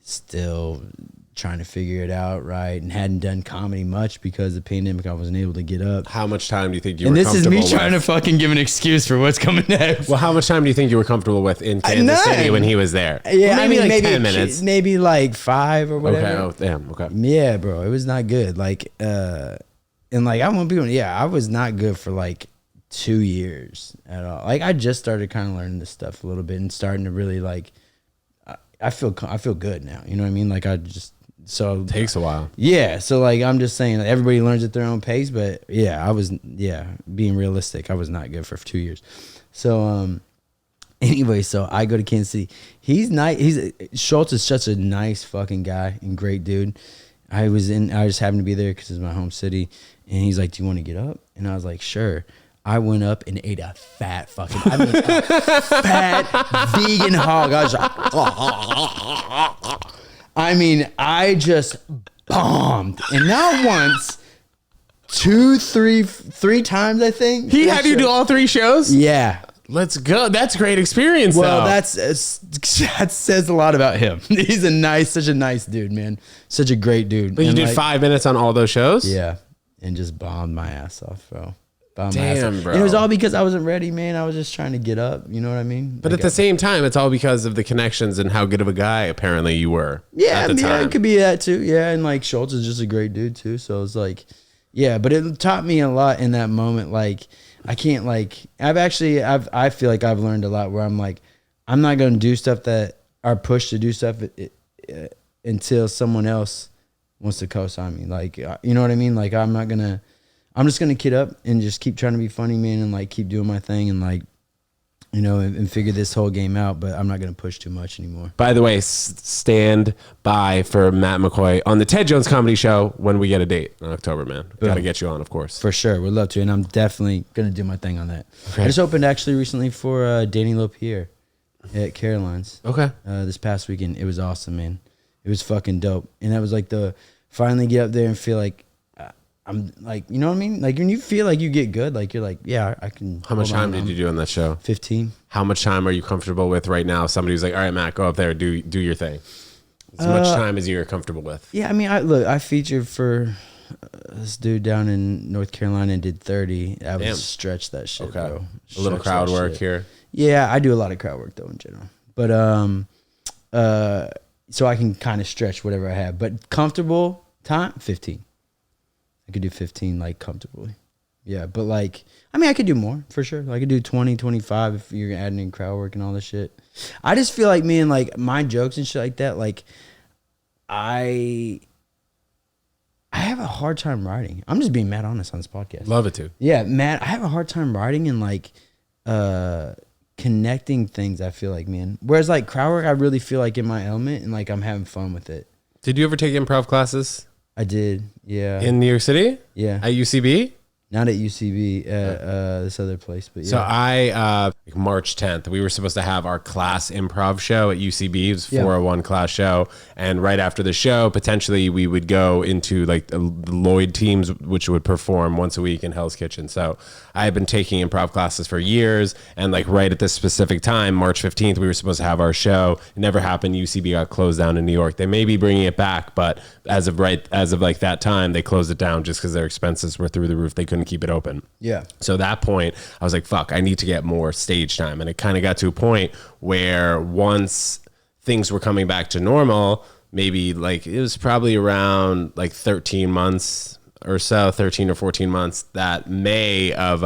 Speaker 1: still trying to figure it out, right? And hadn't done comedy much because of the pandemic. I wasn't able to get up.
Speaker 2: How much time do you think you were comfortable with?
Speaker 1: And this is me trying to fucking give an excuse for what's coming next.
Speaker 2: Well, how much time do you think you were comfortable with in Kansas City when he was there?
Speaker 1: Yeah, well, maybe 10 minutes. Maybe like 5 or whatever.
Speaker 2: Okay, oh, damn, okay.
Speaker 1: Yeah, bro, it was not good. Like, and like, I want people, I was not good for like 2 years at all. Like, I just started kind of learning this stuff a little bit and starting to really like, I feel good now. You know what I mean? Like, so
Speaker 2: it takes a while.
Speaker 1: Yeah. So like, I'm just saying everybody learns at their own pace, but being realistic, I was not good for 2 years. So, anyway, so I go to Kansas City. He's nice. Schultz is such a nice fucking guy and great dude. I just happened to be there because it's my home city. And he's like, "Do you want to get up?" And I was like, "Sure." I went up and ate a fat vegan hog. I was like, I mean, I just bombed, and not once, three times. I think
Speaker 2: He had you do all 3 shows.
Speaker 1: Yeah.
Speaker 2: Let's go. That's a great experience.
Speaker 1: Well,
Speaker 2: though.
Speaker 1: that says a lot about him. He's such a nice dude, man. Such a great dude.
Speaker 2: But you did 5 minutes on all those shows.
Speaker 1: Yeah, and just bombed my ass off, bro.
Speaker 2: Damn, bro.
Speaker 1: And it was all because I wasn't ready, man. I was just trying to get up. You know what I mean?
Speaker 2: But at the same time, it's all because of the connections and how good of a guy apparently you were.
Speaker 1: Yeah,
Speaker 2: at the time.
Speaker 1: it could be that too. Yeah, and like Schultz is just a great dude too. So it's like, yeah, but it taught me a lot in that moment. Like, I can't like. I feel like I've learned a lot where I'm like, I'm not going to do stuff that are pushed to do stuff until someone else wants to co-sign me. Like, you know what I mean? Like, I'm just gonna kid up and just keep trying to be funny, man, and like keep doing my thing and like, you know, and figure this whole game out. But I'm not gonna push too much anymore.
Speaker 2: By the way, stand by for Matt McCoy on the Ted Jones Comedy Show when we get a date in October, man. Got to get you on, of course.
Speaker 1: For sure, we'd love to, and I'm definitely gonna do my thing on that.
Speaker 2: Okay.
Speaker 1: I just opened actually recently for Danny LaPierre at Caroline's.
Speaker 2: Okay.
Speaker 1: This past weekend, it was awesome, man. It was fucking dope, and that was like finally get up there and feel like. I'm like, you know what I mean? Like when you feel like you get good, like you're like, yeah, I can.
Speaker 2: How much time did you do on that show?
Speaker 1: 15.
Speaker 2: How much time are you comfortable with right now? Somebody who's like, all right, Matt, go up there, do your thing. As much time as you're comfortable with.
Speaker 1: Yeah, I mean, I featured for this dude down in North Carolina and did 30. I would stretch that shit, bro.
Speaker 2: A little crowd work here.
Speaker 1: Yeah, I do a lot of crowd work though in general. But so I can kind of stretch whatever I have. But comfortable time, 15. I could do 15 like comfortably. Yeah, but like, I mean, I could do more for sure. I could do 20, 25 if you're adding in crowd work and all this shit. I just feel like, man, like my jokes and shit like that, like I have a hard time writing. I'm just being mad honest on this podcast.
Speaker 2: Love it too.
Speaker 1: Yeah, Matt, I have a hard time writing and like connecting things, I feel like, man. Whereas like crowd work, I really feel like in my element and like I'm having fun with it.
Speaker 2: Did you ever take improv classes?
Speaker 1: I did, yeah.
Speaker 2: In New York City?
Speaker 1: Yeah.
Speaker 2: At UCB?
Speaker 1: Not at UCB, this other place, but yeah.
Speaker 2: So I, March 10th, we were supposed to have our class improv show at UCB. It was a 401 class show. And right after the show, potentially we would go into like the Lloyd teams, which would perform once a week in Hell's Kitchen. So I had been taking improv classes for years. And like right at this specific time, March 15th, we were supposed to have our show. It never happened. UCB got closed down in New York. They may be bringing it back, but as of like that time, they closed it down just because their expenses were through the roof. They couldn't keep it open.
Speaker 1: Yeah.
Speaker 2: So at that point, I was like, fuck, I need to get more stage time. And it kind of got to a point where once things were coming back to normal, maybe like it was probably around like 13 months or so, 13 or 14 months, that May of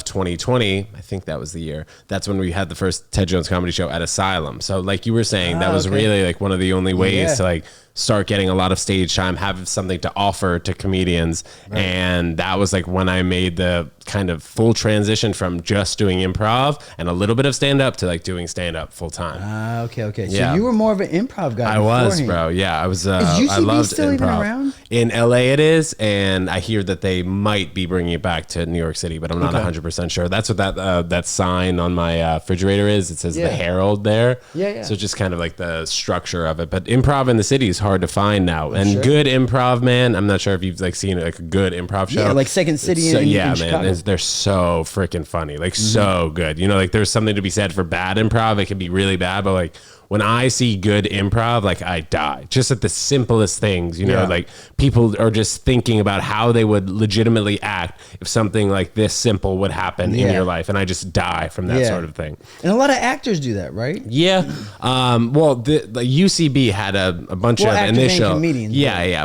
Speaker 2: 2020, I think that was the year. That's when we had the first Ted Jones Comedy Show at Asylum. So like you were saying, that was really like one of the only ways to like start getting a lot of stage time, have something to offer to comedians. Right. And that was like when I made the kind of full transition from just doing improv and a little bit of stand up to like doing stand up full time.
Speaker 1: Okay. So you were more of an improv guy.
Speaker 2: I was, bro. Yeah, I was.
Speaker 1: Is UCB
Speaker 2: I loved
Speaker 1: still
Speaker 2: improv.
Speaker 1: Even around?
Speaker 2: In LA it is, and I hear that they might be bringing it back to New York City, but I'm not 100% sure. That's what that sign on my refrigerator is. It says the Herald there. Yeah. So just kind of like the structure of it. But improv in the city is hard to find now, and good improv, man. I'm not sure if you've like seen like a good improv show.
Speaker 1: Yeah, like Second City. In Chicago.
Speaker 2: Man, they're so freaking funny, like so good. You know, like there's something to be said for bad improv. It can be really bad, but like when I see good improv, like I die just at the simplest things, you know, like people are just thinking about how they would legitimately act if something like this simple would happen in your life. And I just die from that sort of thing.
Speaker 1: And a lot of actors do that, right?
Speaker 2: Yeah. Well, the UCB had a bunch of initial comedians.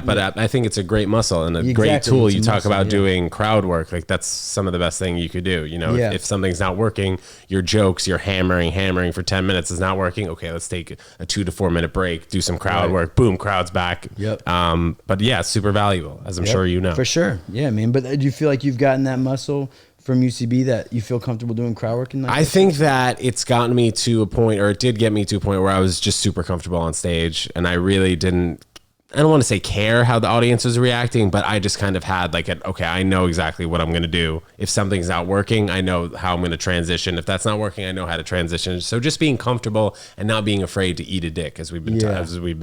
Speaker 2: But I think it's a great muscle and a great tool. You talk about doing crowd work. Like that's some of the best thing you could do. You know, if something's not working, your jokes, you're hammering for 10 minutes is not working. Okay, let's take a 2 to 4 minute break, do some crowd work, boom, crowd's back. But yeah, it's super valuable, as I'm sure you know.
Speaker 1: For sure. Yeah, man. But do you feel like you've gotten that muscle from UCB that you feel comfortable doing crowd work?
Speaker 2: I think that it's gotten me to a point, or it did get me to a point where I was just super comfortable on stage, and I really didn't I don't want to say care how the audience was reacting, but I just kind of had like okay, I know exactly what I'm going to do. If something's not working, I know how I'm going to transition. If that's not working, I know how to transition. So just being comfortable and not being afraid to eat a dick, as we've been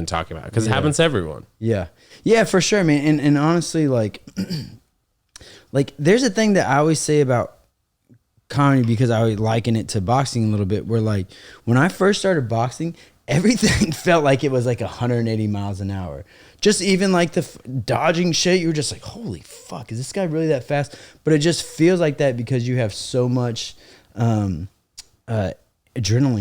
Speaker 2: talking about, because it happens to everyone.
Speaker 1: Yeah. Yeah, for sure, man. And honestly, like, like there's a thing that I always say about comedy, because I would liken it to boxing a little bit, where like when I first started boxing, everything felt like it was like 180 miles an hour. Just even like the dodging shit, you were just like, holy fuck, is this guy really that fast? But it just feels like that because you have so much adrenaline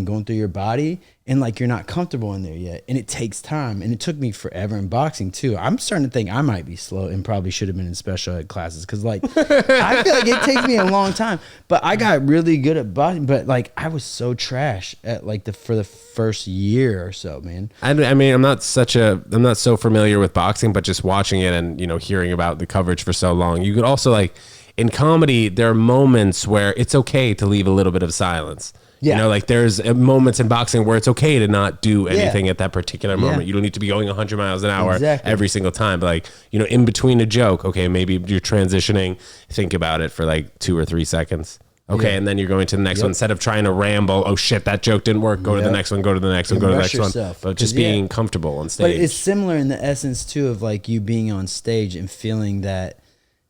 Speaker 1: going through your body, and like you're not comfortable in there yet, and it takes time, and it took me forever in boxing too. I'm starting to think I might be slow and probably should have been in special ed classes, because like I feel like it takes me a long time, but I got really good at boxing. But like I was so trash at like for the first year or so, man.
Speaker 2: I mean, I'm not so familiar with boxing, but just watching it and hearing about the coverage for so long, you could also like in comedy, there are moments where it's okay to leave a little bit of silence. Yeah. Like there's moments in boxing where it's okay to not do anything at that particular moment. Yeah. You don't need to be going 100 miles an hour every single time. But like, in between a joke, okay, maybe you're transitioning, think about it for like 2 or 3 seconds. Okay, and then you're going to the next one. Instead of trying to ramble, oh shit, that joke didn't work, go to the next one, go to the next one, go to the next one. But just being comfortable on stage.
Speaker 1: But it's similar in the essence too of like you being on stage and feeling that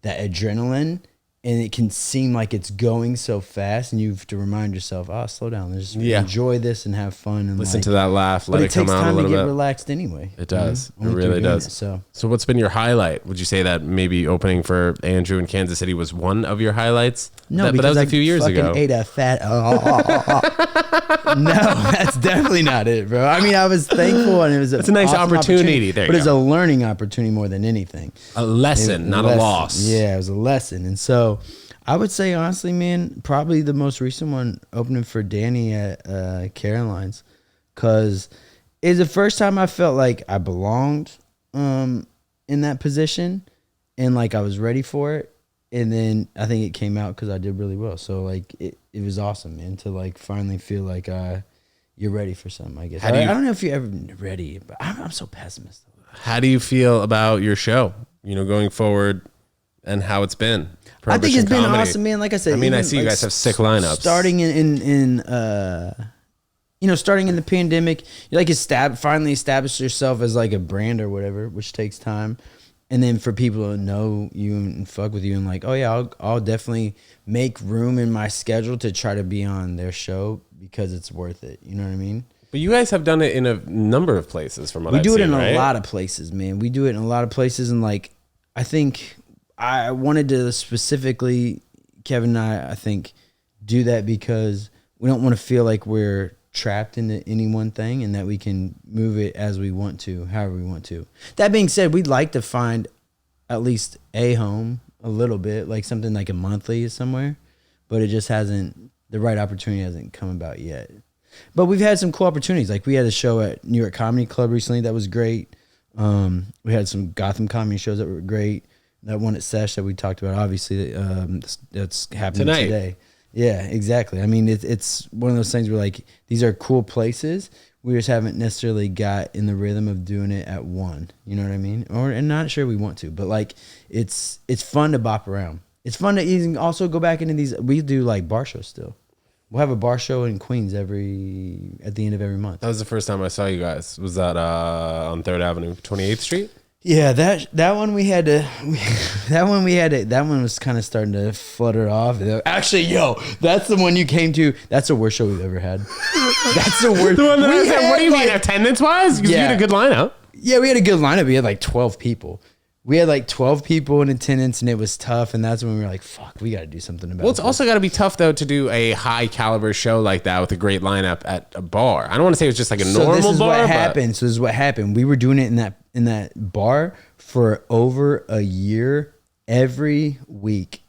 Speaker 1: adrenaline. And it can seem like it's going so fast, and you have to remind yourself, slow down. Just enjoy this and have fun. And
Speaker 2: listen to that laugh. Let it come out a little bit. But it takes time to get relaxed
Speaker 1: anyway.
Speaker 2: It does. It really does. So what's been your highlight? Would you say that maybe opening for Andrew in Kansas City was one of your highlights?
Speaker 1: No,
Speaker 2: but that was a few years ago.
Speaker 1: Ate a fat. No, that's definitely not it, bro. I mean, I was thankful, and it's
Speaker 2: a nice awesome opportunity. There,
Speaker 1: but it's a learning opportunity more than anything.
Speaker 2: A lesson, not a loss.
Speaker 1: Yeah, it was a lesson, and so. I would say, honestly, man, probably the most recent one, opening for Danny at Caroline's, because it's the first time I felt like I belonged in that position, and like I was ready for it. And then I think it came out because I did really well. So like it was awesome, man, to like finally feel like you're ready for something, I guess. I don't know if you're ever ready, but I'm so pessimistic.
Speaker 2: How do you feel about your show, going forward, and how it's been?
Speaker 1: I think it's been awesome, man. Like I said,
Speaker 2: I mean, I see you guys have sick lineups.
Speaker 1: Starting starting in the pandemic, you like finally establish yourself as like a brand or whatever, which takes time. And then for people to know you and fuck with you and like, oh yeah, I'll definitely make room in my schedule to try to be on their show because it's worth it. You know what I mean?
Speaker 2: But you guys have done it in a number of places from what I've seen,
Speaker 1: We do it in
Speaker 2: right?
Speaker 1: a lot of places, man. We do it in a lot of places, and like I think I wanted to specifically, Kevin and I think, do that because we don't want to feel like we're trapped into any one thing, and that we can move it as we want to, however we want to. That being said, we'd like to find at least a home a little bit, like something like a monthly somewhere, but it just hasn't, the right opportunity hasn't come about yet. But we've had some cool opportunities. Like we had a show at New York Comedy Club recently that was great. We had some Gotham comedy shows that were great. That one at Sesh that we talked about, obviously, that's happening today. Yeah, exactly. I mean, it's one of those things where like these are cool places. We just haven't necessarily got in the rhythm of doing it at one. You know what I mean? And not sure we want to, but like it's fun to bop around. It's fun to even also go back into these. We do like bar shows still. We'll have a bar show in Queens at the end of every month.
Speaker 2: That was the first time I saw you guys. Was that on 3rd Avenue, 28th Street?
Speaker 1: Yeah, that one was kind of starting to flutter off. Actually, that's the one you came to. That's the worst show we've ever had. That's the worst.
Speaker 2: What do you mean, attendance-wise? Because we had a good lineup.
Speaker 1: Yeah, we had a good lineup. We had like 12 people. We had like 12 people in attendance, and it was tough. And that's when we were like, fuck, we got to do something about it.
Speaker 2: Well, it's also got to be tough, though, to do a high-caliber show like that with a great lineup at a bar. I don't want to say it was just like a normal bar. So this is what happened. We were doing it in that bar for over a year, every week.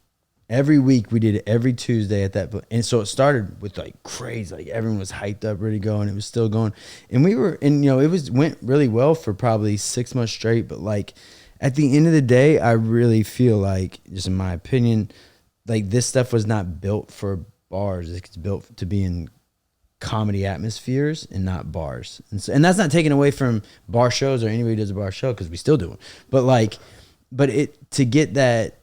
Speaker 2: Every week we did it every Tuesday at that. And so it started with like crazy, like everyone was hyped up, ready to go, and it was still going. And it went really well for probably 6 months straight. But like at the end of the day, I really feel like, just in my opinion, like this stuff was not built for bars. It's built to be in
Speaker 1: comedy atmospheres and not bars. And that's not taken away from bar shows or anybody who does a bar show, because we still do it. But it to get that,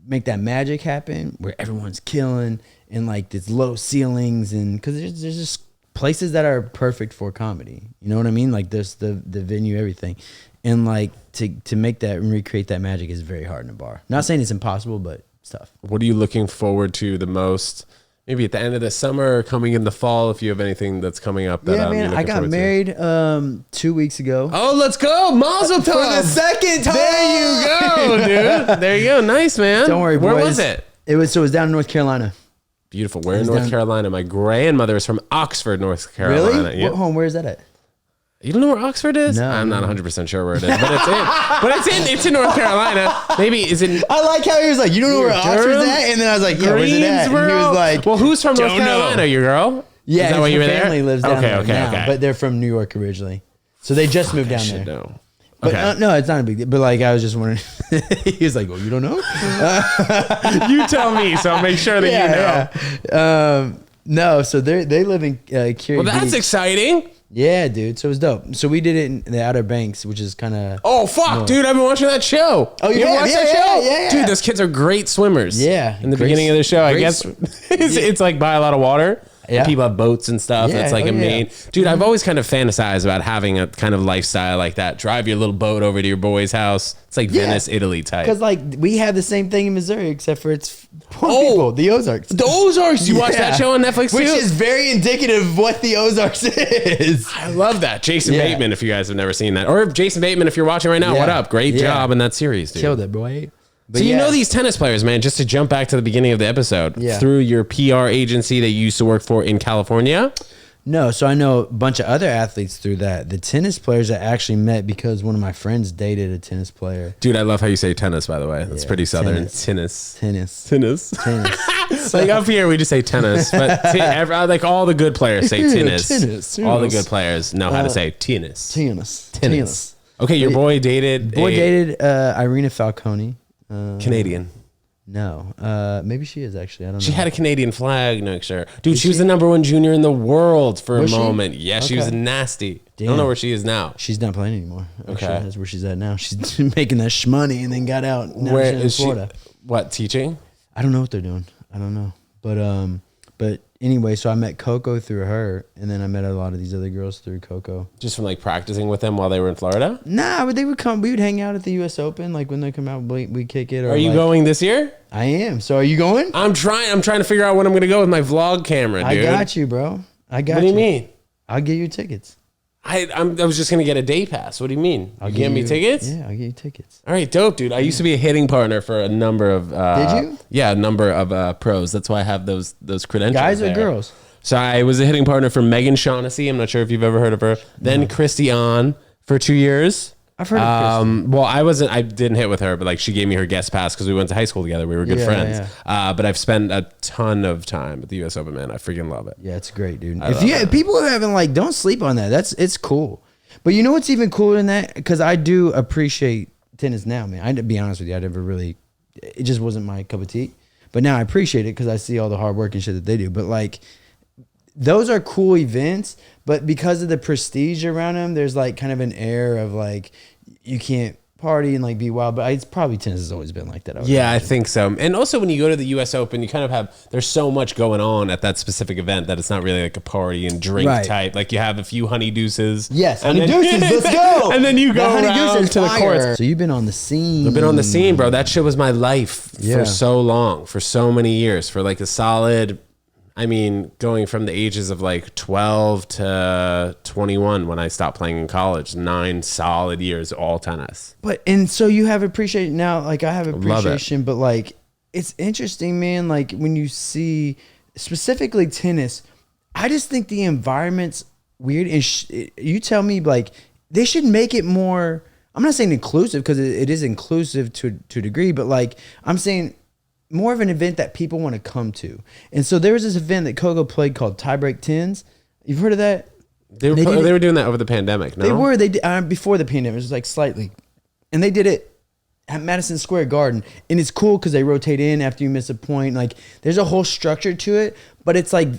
Speaker 1: make that magic happen where everyone's killing and like there's low ceilings, and because there's just places that are perfect for comedy. You know what I mean? Like there's the venue, everything. And like to make that and recreate that magic is very hard in a bar. Not saying it's impossible, but it's tough.
Speaker 2: What are you looking forward to the most? Maybe at the end of the summer or coming in the fall, if you have anything that's coming up. That,
Speaker 1: man, I got married 2 weeks ago.
Speaker 2: Oh, let's go. Mazel tov.
Speaker 1: For the second time.
Speaker 2: There you go, dude. There you go. Nice, man.
Speaker 1: Don't worry, boys.
Speaker 2: Where was it?
Speaker 1: It was down in North Carolina.
Speaker 2: Beautiful. Where in North Carolina? My grandmother is from Oxford, North Carolina.
Speaker 1: Really?
Speaker 2: Yeah.
Speaker 1: What home? Where is that at?
Speaker 2: You don't know where Oxford is?
Speaker 1: No.
Speaker 2: I'm not 100% sure where it is, but it's in North Carolina. Maybe is it?
Speaker 1: I like how he was like, you don't know where Oxford's at? And then I was like, yeah, where's it at? And he was like,
Speaker 2: well, who's from North Carolina? Your girl?
Speaker 1: Yeah,
Speaker 2: is that why you were there?
Speaker 1: Family lives down there now,
Speaker 2: okay.
Speaker 1: but they're from New York originally. So they just moved down there.
Speaker 2: Know.
Speaker 1: But
Speaker 2: Okay.
Speaker 1: no, it's not a big deal. But like, I was just wondering. He was like, "Oh, you don't know?"
Speaker 2: You tell me, so I'll make sure that you know.
Speaker 1: Yeah. No, so they live in Curie
Speaker 2: Well, that's
Speaker 1: Beach.
Speaker 2: exciting.
Speaker 1: Yeah, dude. So it was dope. So we did it in the Outer Banks, which is kind of.
Speaker 2: Oh fuck, dude! I've been watching that show.
Speaker 1: Oh,
Speaker 2: you
Speaker 1: yeah,
Speaker 2: ever watch
Speaker 1: yeah,
Speaker 2: that show?
Speaker 1: yeah.
Speaker 2: Dude, those kids are great swimmers.
Speaker 1: Yeah,
Speaker 2: In the
Speaker 1: great-
Speaker 2: beginning of the show, I
Speaker 1: great
Speaker 2: guess it's like by a lot of water.
Speaker 1: Yeah.
Speaker 2: People have boats and stuff.
Speaker 1: Yeah,
Speaker 2: It's like
Speaker 1: oh,
Speaker 2: a
Speaker 1: yeah.
Speaker 2: main. Dude, I've always kind of fantasized about having a kind of lifestyle like that. Drive your little boat over to your boy's house. It's like
Speaker 1: Yeah.
Speaker 2: Venice, Italy type.
Speaker 1: Because like we have the same thing in Missouri, except for it's poor
Speaker 2: Oh.
Speaker 1: people. The Ozarks.
Speaker 2: The Ozarks. You watch
Speaker 1: Yeah.
Speaker 2: that show on Netflix too?
Speaker 1: Which is very indicative of what the Ozarks is.
Speaker 2: I love that. Jason
Speaker 1: Yeah.
Speaker 2: Bateman, if you guys have never seen that. Or Jason Bateman, if you're watching right now,
Speaker 1: Yeah.
Speaker 2: what up? Great
Speaker 1: Yeah.
Speaker 2: job in that series, dude.
Speaker 1: Killed it, boy. But
Speaker 2: So you
Speaker 1: yeah.
Speaker 2: know these tennis players, man, just to jump back to the beginning of the episode,
Speaker 1: Yeah.
Speaker 2: through your PR agency that you used to work for in California?
Speaker 1: No, so I know a bunch of other athletes through that. The tennis players I actually met because one of my friends dated a tennis player.
Speaker 2: Dude, I love how you say tennis, by the way. That's
Speaker 1: Yeah,
Speaker 2: pretty southern.
Speaker 1: tennis.
Speaker 2: Tennis.
Speaker 1: Tennis.
Speaker 2: Tennis.
Speaker 1: Tennis.
Speaker 2: Like up here, we just say tennis, but like all the good players say
Speaker 1: Yeah,
Speaker 2: tennis.
Speaker 1: tennis.
Speaker 2: All the good players know how to say tennis.
Speaker 1: Tennis.
Speaker 2: Tennis. Okay, your boy dated
Speaker 1: dated Irina Falcone.
Speaker 2: Canadian.
Speaker 1: No, maybe she is actually. I don't know.
Speaker 2: She had a Canadian flag next to her. Dude, she was the #1 junior in the world for
Speaker 1: Was
Speaker 2: a
Speaker 1: she?
Speaker 2: moment. Yeah, she was
Speaker 1: Okay.
Speaker 2: nasty. I
Speaker 1: Damn.
Speaker 2: don't know where she is now.
Speaker 1: She's not playing anymore. Actually.
Speaker 2: Okay.
Speaker 1: That's where she's at now. She's making that shmoney and then got out. Now
Speaker 2: Where
Speaker 1: she's in
Speaker 2: is
Speaker 1: Florida.
Speaker 2: she? What, teaching?
Speaker 1: I don't know what they're doing. I don't know. But anyway, so I met Coco through her, and then I met a lot of these other girls through Coco.
Speaker 2: Just from like practicing with them while they were in Florida?
Speaker 1: Nah, but they would come. We would hang out at the U.S. Open, like when they come out, we kick it. Or
Speaker 2: Are you
Speaker 1: like,
Speaker 2: going this year?
Speaker 1: I am. So are you going?
Speaker 2: I'm trying to figure out when I'm going to go with my vlog camera, dude.
Speaker 1: I got you, bro. I got you.
Speaker 2: What do you mean?
Speaker 1: I'll get you tickets.
Speaker 2: I was just going to get a day pass. What do you mean?
Speaker 1: I'll
Speaker 2: You give me tickets?
Speaker 1: Yeah, I'll get you tickets.
Speaker 2: All right, dope, dude. I used to be a hitting partner for a number of.
Speaker 1: Did you?
Speaker 2: Yeah, a number of pros. That's why I have those credentials.
Speaker 1: Guys or
Speaker 2: there.
Speaker 1: girls?
Speaker 2: So I was a hitting partner for Megan Shaughnessy. I'm not sure if you've ever heard of her. Then Christy On for 2 years.
Speaker 1: I've heard of Christy.
Speaker 2: Well, I didn't hit with her, but like she gave me her guest pass because we went to high school together. We were good
Speaker 1: Yeah,
Speaker 2: friends. But I've spent a ton of time at the U.S. Open, man. I freaking love it.
Speaker 1: Yeah, it's great, dude.
Speaker 2: love it.
Speaker 1: People are having like, don't sleep on that. It's cool. But you know what's even cooler than that? Because I do appreciate tennis now, man. I to be honest with you, I never really. It just wasn't my cup of tea. But now I appreciate it because I see all the hard work and shit that they do. But like, those are cool events. But because of the prestige around them, there's like kind of an air of like you can't party and like be wild. But it's probably tennis has always been like that.
Speaker 2: Yeah, I think so. And also when you go to the U.S. Open, you kind of have, there's so much going on at that specific event that it's not really like a party and drink
Speaker 1: Right.
Speaker 2: type. Like you have a few honey deuces.
Speaker 1: Yes,
Speaker 2: and
Speaker 1: honey
Speaker 2: then-
Speaker 1: deuces. Let's go.
Speaker 2: And then you
Speaker 1: The
Speaker 2: go
Speaker 1: honey
Speaker 2: around
Speaker 1: deuces
Speaker 2: to the
Speaker 1: fire.
Speaker 2: courts.
Speaker 1: So you've been on the scene.
Speaker 2: I've been on the scene, bro. That shit was my life
Speaker 1: Yeah.
Speaker 2: for so long, for so many years, for like a solid, I mean, going from the ages of like 12 to 21 when I stopped playing in college, 9 solid years, all tennis.
Speaker 1: But and so you have appreciation now. Like I have
Speaker 2: love it.
Speaker 1: appreciation, but like it's interesting, man. Like when you see specifically tennis, I just think the environment's weird. And you tell me, like they should make it more. I'm not saying inclusive because it is inclusive to a degree, but like I'm saying more of an event that people want to come to. And so there was this event that Coco played called Tiebreak Tens. You've heard of that?
Speaker 2: They were doing that over the pandemic, no?
Speaker 1: They did before the pandemic. It was like slightly, and they did it at Madison Square Garden, and it's cool because they rotate in after you miss a point. Like there's a whole structure to it, but it's like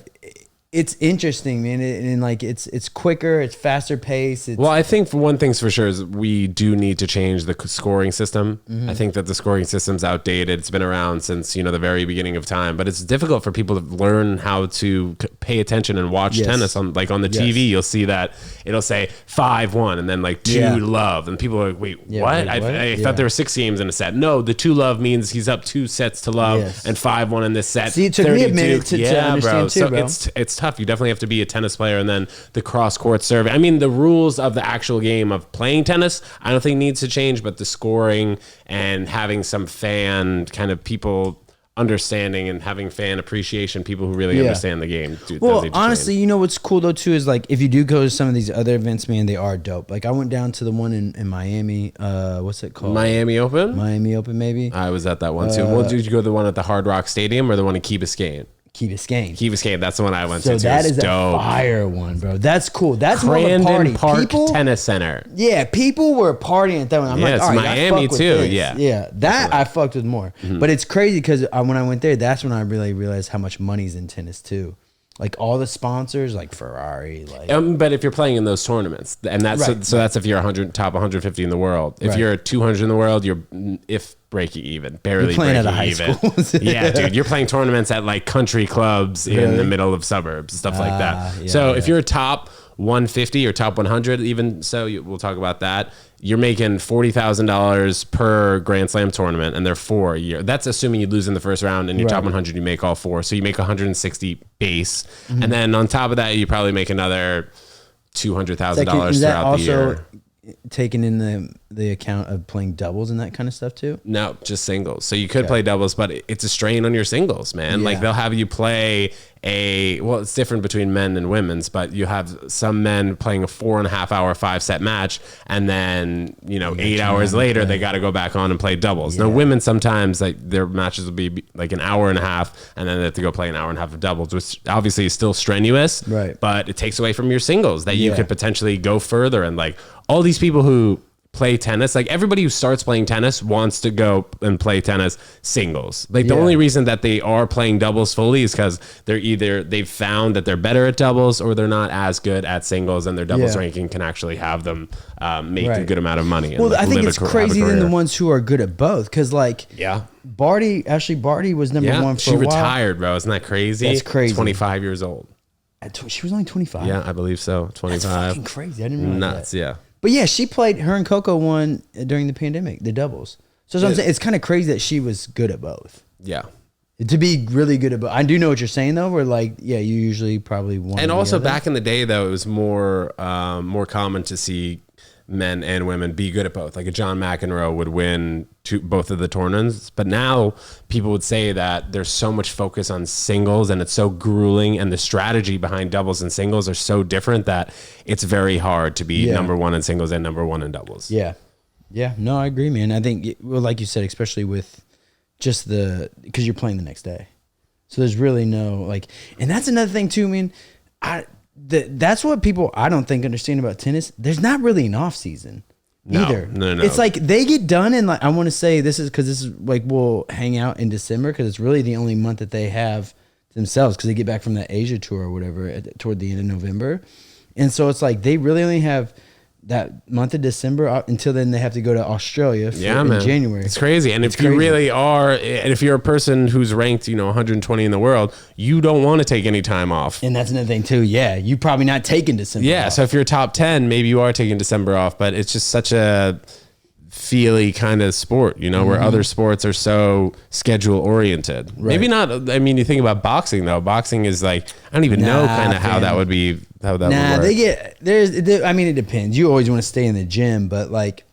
Speaker 1: it's interesting, man, and like it's quicker, it's faster pace.
Speaker 2: Well, I think for one thing's for sure is we do need to change the scoring system. I think that the scoring system's outdated. It's been around since the very beginning of time, but it's difficult for people to learn how to pay attention and watch tennis on the TV. You'll see that it'll say 5-1 and then like 2-love, and people are like, wait, what? I thought there were 6 games in a set. No, the 2-love means he's up 2 sets to love, and 5-1 in this set.
Speaker 1: See, it took me a minute to understand too, bro.
Speaker 2: It's tough. You definitely have to be a tennis player, and then the cross-court serve. I mean, the rules of the actual game of playing tennis, I don't think needs to change, but the scoring and having some fan kind of people understanding and having fan appreciation, people who really understand the game.
Speaker 1: Well, honestly, you know what's cool though too is like if you do go to some of these other events, man, they are dope. Like I went down to the one in Miami. What's it called?
Speaker 2: Miami Open, maybe. I was at that one too. Well, did you go to the one at the Hard Rock Stadium or the one in Key Biscayne?
Speaker 1: Key Biscayne.
Speaker 2: That's the one I went to.
Speaker 1: So that is dope. A fire one, bro. That's cool. That's
Speaker 2: Crandon
Speaker 1: more of a party.
Speaker 2: Park Tennis Center.
Speaker 1: Yeah, people were partying at that one. I'm like,
Speaker 2: it's
Speaker 1: all right,
Speaker 2: Miami too.
Speaker 1: Yeah. That I fucked with more. But it's crazy because when I went there, that's when I really realized how much money's in tennis too. Like all the sponsors, like Ferrari, like.
Speaker 2: But if you're playing in those tournaments, and that's so that's if you're top 150 in the world. If you're 200 in the world, you're breaking even, barely breaking even. Yeah, dude, you're playing tournaments at like country clubs in the middle of suburbs, stuff like that. So if you're top 150 or top 100, even so, we'll talk about that. You're making $40,000 per Grand Slam tournament, and they're 4 a year. That's assuming you lose in the first round, and your top 100, you make all 4. So you make 160 base, and then on top of that, you probably make another $200,000 throughout the year.
Speaker 1: Taken in the account of playing doubles and that kind of stuff too?
Speaker 2: No, just singles. So you could play doubles, but it's a strain on your singles, man. Like they'll have you play it's different between men and women's, but you have some men playing a 4.5 hour 5-set match, and then 8 hours later they got to go back on and play doubles. Now women sometimes like their matches will be like an hour and a half, and then they have to go play an hour and a half of doubles, which obviously is still strenuous,
Speaker 1: right? But
Speaker 2: it takes away from your singles that you could potentially go further. And like all these people who play tennis, like everybody who starts playing tennis wants to go and play tennis singles. Like the only reason that they are playing doubles fully is because they've found that they're better at doubles, or they're not as good at singles, and their doubles ranking can actually have them make a good amount of money.
Speaker 1: Well, I think it's crazy than the ones who are good at both, because like Barty was number 1 for a while.
Speaker 2: She retired, bro. Isn't that crazy?
Speaker 1: That's crazy.
Speaker 2: 25 years old.
Speaker 1: She was only 25.
Speaker 2: Yeah, I believe so. 25.
Speaker 1: That's fucking crazy. I didn't realize
Speaker 2: Nuts,
Speaker 1: that.
Speaker 2: Yeah.
Speaker 1: But yeah, she played. Her and Coco won during the pandemic, the doubles. So I'm saying, it's kind of crazy that she was good at both.
Speaker 2: Yeah.
Speaker 1: To be really good at both. I do know what you're saying though. Where like, you usually probably one.
Speaker 2: And also back in the day though, it was more common to see men and women be good at both. Like a John McEnroe would win both of the tournaments, but now people would say that there's so much focus on singles and it's so grueling, and the strategy behind doubles and singles are so different that it's very hard to be number 1 in singles and number 1 in doubles.
Speaker 1: Yeah. No, I agree, man. I think, like you said, especially with just because you're playing the next day, so there's really no like, and that's another thing too. I mean, that's what people I don't think understand about tennis. There's not really an off season either. No. It's like they get done in like, I want to say this is like we'll hang out in December because it's really the only month that they have themselves, because they get back from that Asia tour or whatever toward the end of November, and so it's like they really only have that month of December until then they have to go to Australia in January.
Speaker 2: It's crazy. And if you really are, and if you're a person who's ranked, 120 in the world, you don't want to take any time off.
Speaker 1: And that's another thing too. Yeah. You probably not taking December off.
Speaker 2: So if you're top 10, maybe you are taking December off, but it's just such a feely kind of sport, where other sports are so schedule oriented. Right. Maybe not. I mean, you think about boxing though. Boxing is like, I don't even know kind of how that would be. How that would work.
Speaker 1: I mean, it depends. You always want to stay in the gym, but like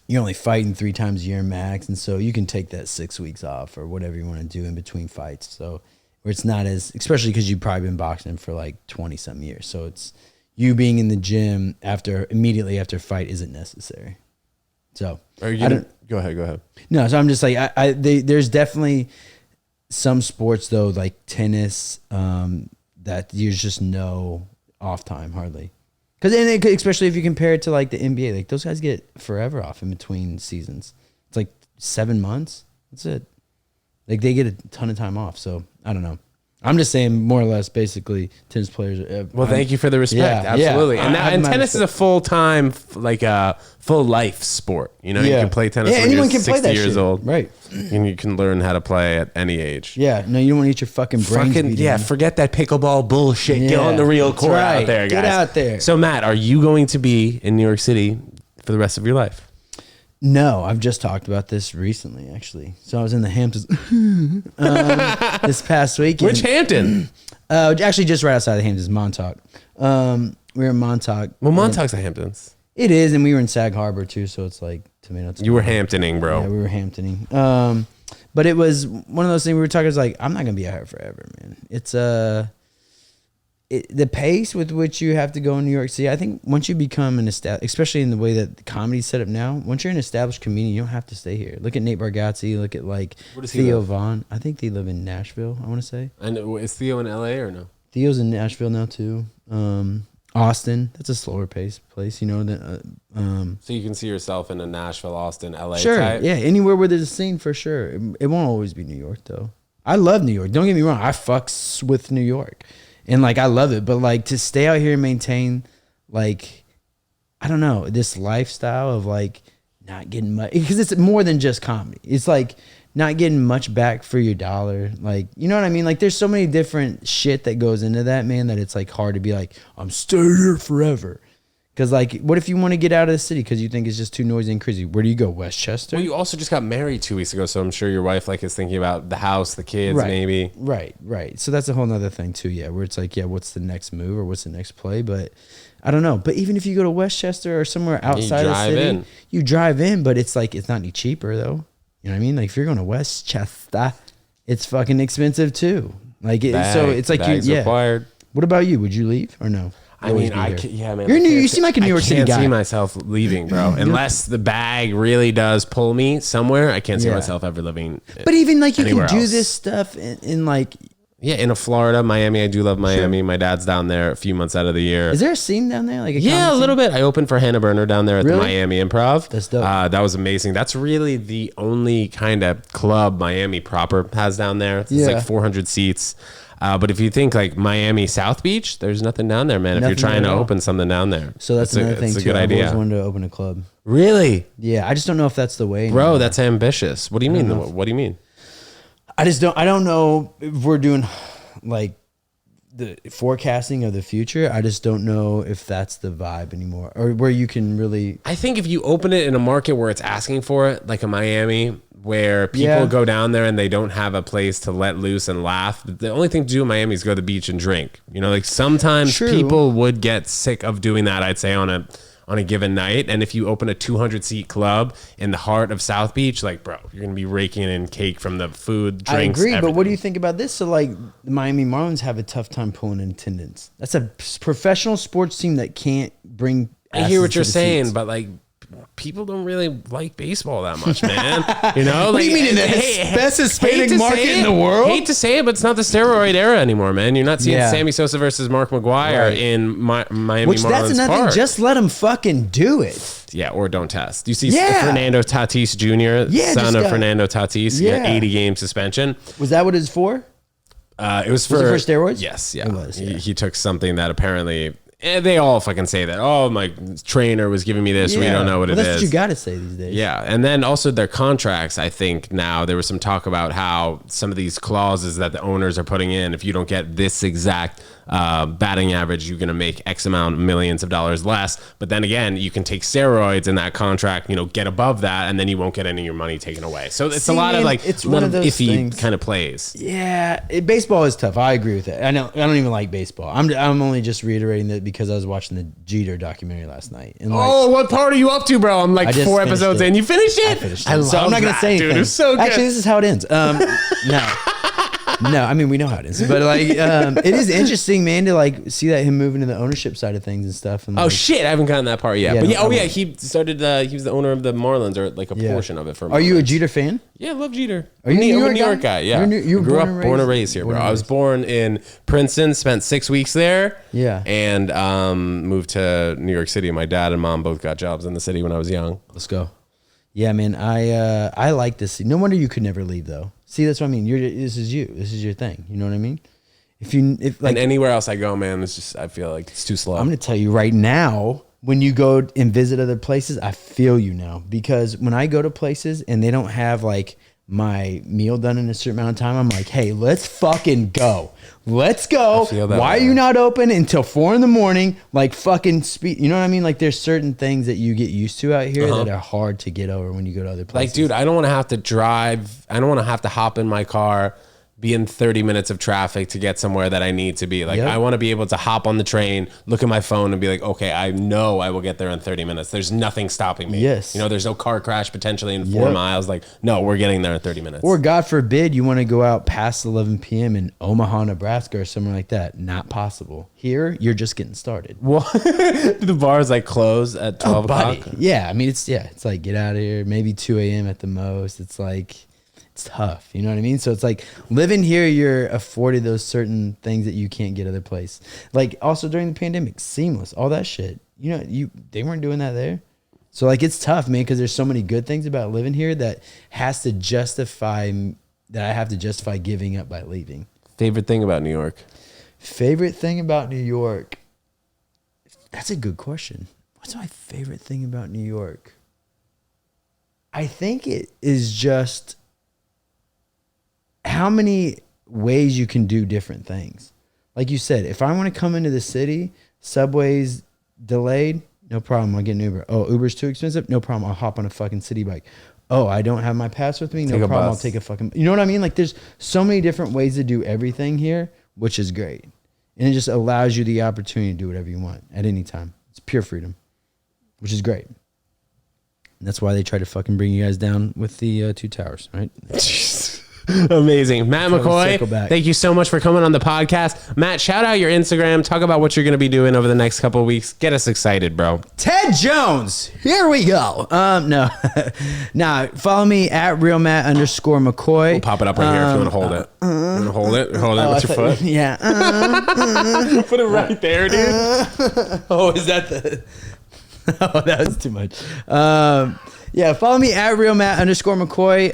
Speaker 1: you're only fighting 3 times a year max. And so you can take that 6 weeks off or whatever you want to do in between fights. So where it's not especially because you've probably been boxing for like 20 some years. So it's you being in the gym immediately after a fight isn't necessary. So
Speaker 2: go ahead.
Speaker 1: No, so I'm just like, there's definitely some sports though, like tennis, that there's just no off time hardly. Especially if you compare it to like the NBA, like those guys get forever off in between seasons. It's like 7 months. That's it. Like they get a ton of time off. So I don't know. I'm just saying, more or less, basically, tennis players.
Speaker 2: Well, thank you for the respect. Absolutely.
Speaker 1: Yeah.
Speaker 2: And tennis is a full-time, like a full life sport. You know, you can play tennis when
Speaker 1: anyone
Speaker 2: you're
Speaker 1: can
Speaker 2: 60
Speaker 1: play that
Speaker 2: years
Speaker 1: shit.
Speaker 2: old.
Speaker 1: Right.
Speaker 2: And you can learn how to play at any age.
Speaker 1: Yeah. No, you don't want to eat your fucking brains beat in.
Speaker 2: Forget that pickleball bullshit. Get on the real court out there, guys.
Speaker 1: Get out there.
Speaker 2: So, Matt, are you going to be in New York City for the rest of your life?
Speaker 1: No, I've just talked about this recently, actually. So I was in the Hamptons this past weekend.
Speaker 2: Which Hampton?
Speaker 1: Actually, just right outside the Hamptons, Montauk. We were in Montauk.
Speaker 2: Well, Montauk's the Hamptons.
Speaker 1: It is, and we were in Sag Harbor too, so it's like tomato.
Speaker 2: You were Hamptoning, bro.
Speaker 1: Yeah, we were Hamptoning. But it was one of those things we were talking. It's like, I'm not gonna be out here forever, man. It's the pace with which you have to go in New York City. I think once you become an especially in the way that the comedy's set up now, once you're an established comedian, you don't have to stay here. Look at Nate Bargatze. Look at like Theo Vaughn. I think they live in Nashville, I want to say.
Speaker 2: And is Theo in LA or no?
Speaker 1: Theo's in Nashville now too. Austin, that's a slower pace place, you know.
Speaker 2: So you can see yourself in a Nashville, Austin, LA
Speaker 1: sure,
Speaker 2: type?
Speaker 1: Yeah, anywhere where there's a scene for sure. It won't always be New York though. I love New York. Don't get me wrong. I fucks with New York. And like I love it, but like to stay out here and maintain like I don't know, this lifestyle of like not getting much, because it's more than just comedy. It's like not getting much back for your dollar. Like, you know what I mean? Like there's so many different shit that goes into that, man, that it's like hard to be like, I'm staying here forever. Because like, what if you want to get out of the city because you think it's just too noisy and crazy? Where do you go? Westchester?
Speaker 2: Well, you also just got married 2 weeks ago, so I'm sure your wife like is thinking about the house, the kids, maybe.
Speaker 1: Right. So that's a whole nother thing too, yeah, where it's like, yeah, what's the next move or what's the next play? But I don't know. But even if you go to Westchester or somewhere outside of the city, you drive in, but it's like, it's not any cheaper though. You know what I mean? Like if you're going to Westchester, it's fucking expensive too. Like so it's like
Speaker 2: required.
Speaker 1: What about you? Would you leave or no?
Speaker 2: I mean, yeah, man.
Speaker 1: You seem like a New York City guy.
Speaker 2: I can't see myself leaving, bro. Unless the bag really does pull me somewhere, I can't see myself ever living.
Speaker 1: But even like you can do
Speaker 2: else.
Speaker 1: this stuff in like.
Speaker 2: Yeah, in Florida, Miami. I do love Miami. Sure. My dad's down there a few months out of the year.
Speaker 1: Is there a scene down there? Like
Speaker 2: a little bit. I opened for Hannah Berner down there at the Miami Improv.
Speaker 1: That's dope.
Speaker 2: That was amazing. That's really the only kind of club Miami proper has down there. It's like 400 seats. But if you think like Miami South Beach, there's nothing down there, man. If you're trying to open something down there.
Speaker 1: So that's another thing too.
Speaker 2: Good idea.
Speaker 1: I've always wanted to open a club.
Speaker 2: Really?
Speaker 1: Yeah, I just don't know if that's the way.
Speaker 2: Bro, anymore. That's ambitious. What do you mean? What do you mean?
Speaker 1: I don't know if we're doing like the forecasting of the future. I just don't know if that's the vibe anymore, or where you can really.
Speaker 2: I think if you open it in a market where it's asking for it, like a Miami, where people go down there and they don't have a place to let loose and laugh. The only thing to do in Miami is go to the beach and drink. You know, like sometimes people would get sick of doing that, I'd say, on a given night. And if you open a 200-seat club in the heart of South Beach, like, bro, you're going to be raking in cake from the food, drinks,
Speaker 1: I agree,
Speaker 2: everything.
Speaker 1: but what do you think about this? So, like, the Miami Marlins have a tough time pulling in attendance. That's a professional sports team that can't bring.
Speaker 2: I hear what you're saying, but, like, people don't really like baseball that much, man. You know,
Speaker 1: what do you mean in the best Hispanic market in the world?
Speaker 2: Hate to say it, but it's not the steroid era anymore, man. You're not seeing Sammy Sosa versus Mark McGwire in Miami Marlins
Speaker 1: that's another
Speaker 2: Park.
Speaker 1: thing. Just let them fucking do it.
Speaker 2: Yeah, or don't test. You see Fernando Tatis Jr., son of Fernando Tatis, 80-game suspension.
Speaker 1: Was that what it was for?
Speaker 2: It was for
Speaker 1: steroids?
Speaker 2: Yes, yeah.
Speaker 1: It was,
Speaker 2: He took something that apparently... they all fucking say that. Oh, my trainer was giving me this. We don't know what it is.
Speaker 1: That's what you got to say these days.
Speaker 2: Yeah. And then also their contracts, I think now there was some talk about how some of these clauses that the owners are putting in, if you don't get this exact batting average, you're going to make X amount of millions of dollars less. But then again, you can take steroids in that contract, get above that, and then you won't get any of your money taken away. So it's a lot of like,
Speaker 1: it's one of those
Speaker 2: iffy kind of plays.
Speaker 1: Yeah. Baseball is tough. I agree with that. I don't even like baseball. I'm only just reiterating that because I was watching the Jeter documentary last night. And
Speaker 2: what part are you up to, bro? I'm like 4 episodes in. You finished it?
Speaker 1: I finished it. So I'm not going to say anything.
Speaker 2: Dude, it's so good.
Speaker 1: Actually, this is how it ends. No, I mean, we know how it is, but like, it is interesting, man, to like see that him moving to the ownership side of things and stuff. And
Speaker 2: like, shit, I haven't gotten that part yet. But he started. He was the owner of the Marlins, or like a portion of it. For
Speaker 1: Are you a Jeter fan?
Speaker 2: Yeah, I love Jeter.
Speaker 1: Are you
Speaker 2: a New York guy? Yeah,
Speaker 1: you
Speaker 2: grew up, born and raised here, bro. I was born in Princeton, spent 6 weeks there.
Speaker 1: Yeah,
Speaker 2: and moved to New York City. My dad and mom both got jobs in the city when I was young.
Speaker 1: Let's go. Yeah, man, I like this. No wonder you could never leave, though. See, that's what I mean. This is you. This is your thing. You know what I mean? If like
Speaker 2: and anywhere else I go, man, it's just, I feel like it's too slow.
Speaker 1: I'm going to tell you right now, when you go and visit other places, I feel you now, because when I go to places and they don't have like my meal done in a certain amount of time, I'm like, hey, let's fucking go. Let's go. Why are you not open until 4 a.m? Like fucking speed. You know what I mean? Like there's certain things that you get used to out here that are hard to get over when you go to other places.
Speaker 2: Like, dude, I don't want to have to drive. I don't want to have to hop in my car, be in 30 minutes of traffic to get somewhere that I need to be. Like, I want to be able to hop on the train, look at my phone and be like, okay, I know I will get there in 30 minutes. There's nothing stopping me.
Speaker 1: Yes.
Speaker 2: You know, there's no car crash potentially in 4 miles. Like, no, we're getting there in 30 minutes.
Speaker 1: Or God forbid you want to go out past 11 p.m. in Omaha, Nebraska or somewhere like that. Not possible. Here, you're just getting started.
Speaker 2: Well, the bars like close at 12 o'clock.
Speaker 1: Yeah, I mean, it's like get out of here. Maybe 2 a.m. at the most. It's like... it's tough, you know what I mean? So it's like living here, you're afforded those certain things that you can't get other place. Like also during the pandemic, seamless, all that shit. You know, they weren't doing that there. So like it's tough, man, because there's so many good things about living here that has to justify that I have to justify giving up by leaving.
Speaker 2: Favorite thing about New York?
Speaker 1: Favorite thing about New York? That's a good question. What's my favorite thing about New York? I think it is just how many ways you can do different things. Like you said, if I want to come into the city, subway's delayed, no problem, I'll get an Uber. Oh, Uber's too expensive? No problem, I'll hop on a fucking city bike. Oh, I don't have my pass with me? No problem, I'll take a fucking... You know what I mean? Like there's so many different ways to do everything here, which is great. And it just allows you the opportunity to do whatever you want at any time. It's pure freedom, which is great. And that's why they try to fucking bring you guys down with the two towers, right?
Speaker 2: Amazing. Matt McCoy, thank you so much for coming on the podcast. Matt, shout out your Instagram. Talk about what you're going to be doing over the next couple of weeks. Get us excited, bro.
Speaker 1: Ted Jones. Here we go. No. Nah, follow me at @realmatt_McCoy.
Speaker 2: We'll pop it up right here if you want to hold it. You want to hold it? Hold it with your foot?
Speaker 1: Yeah.
Speaker 2: Put it right there, dude.
Speaker 1: Oh, is that the... Oh, that was too much. Yeah, follow me at @realmatt_McCoy.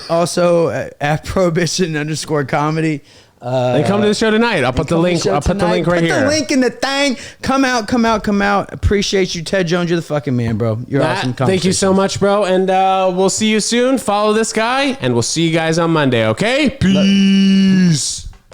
Speaker 1: Also at Prohibition_comedy.
Speaker 2: And come to the show tonight. I'll put the link. I'll put the link right here.
Speaker 1: Put the link in the thing. Come out. Appreciate you, Ted Jones. You're the fucking man, bro. You're awesome.
Speaker 2: Thank you so much, bro. And we'll see you soon. Follow this guy, and we'll see you guys on Monday. Okay? Peace.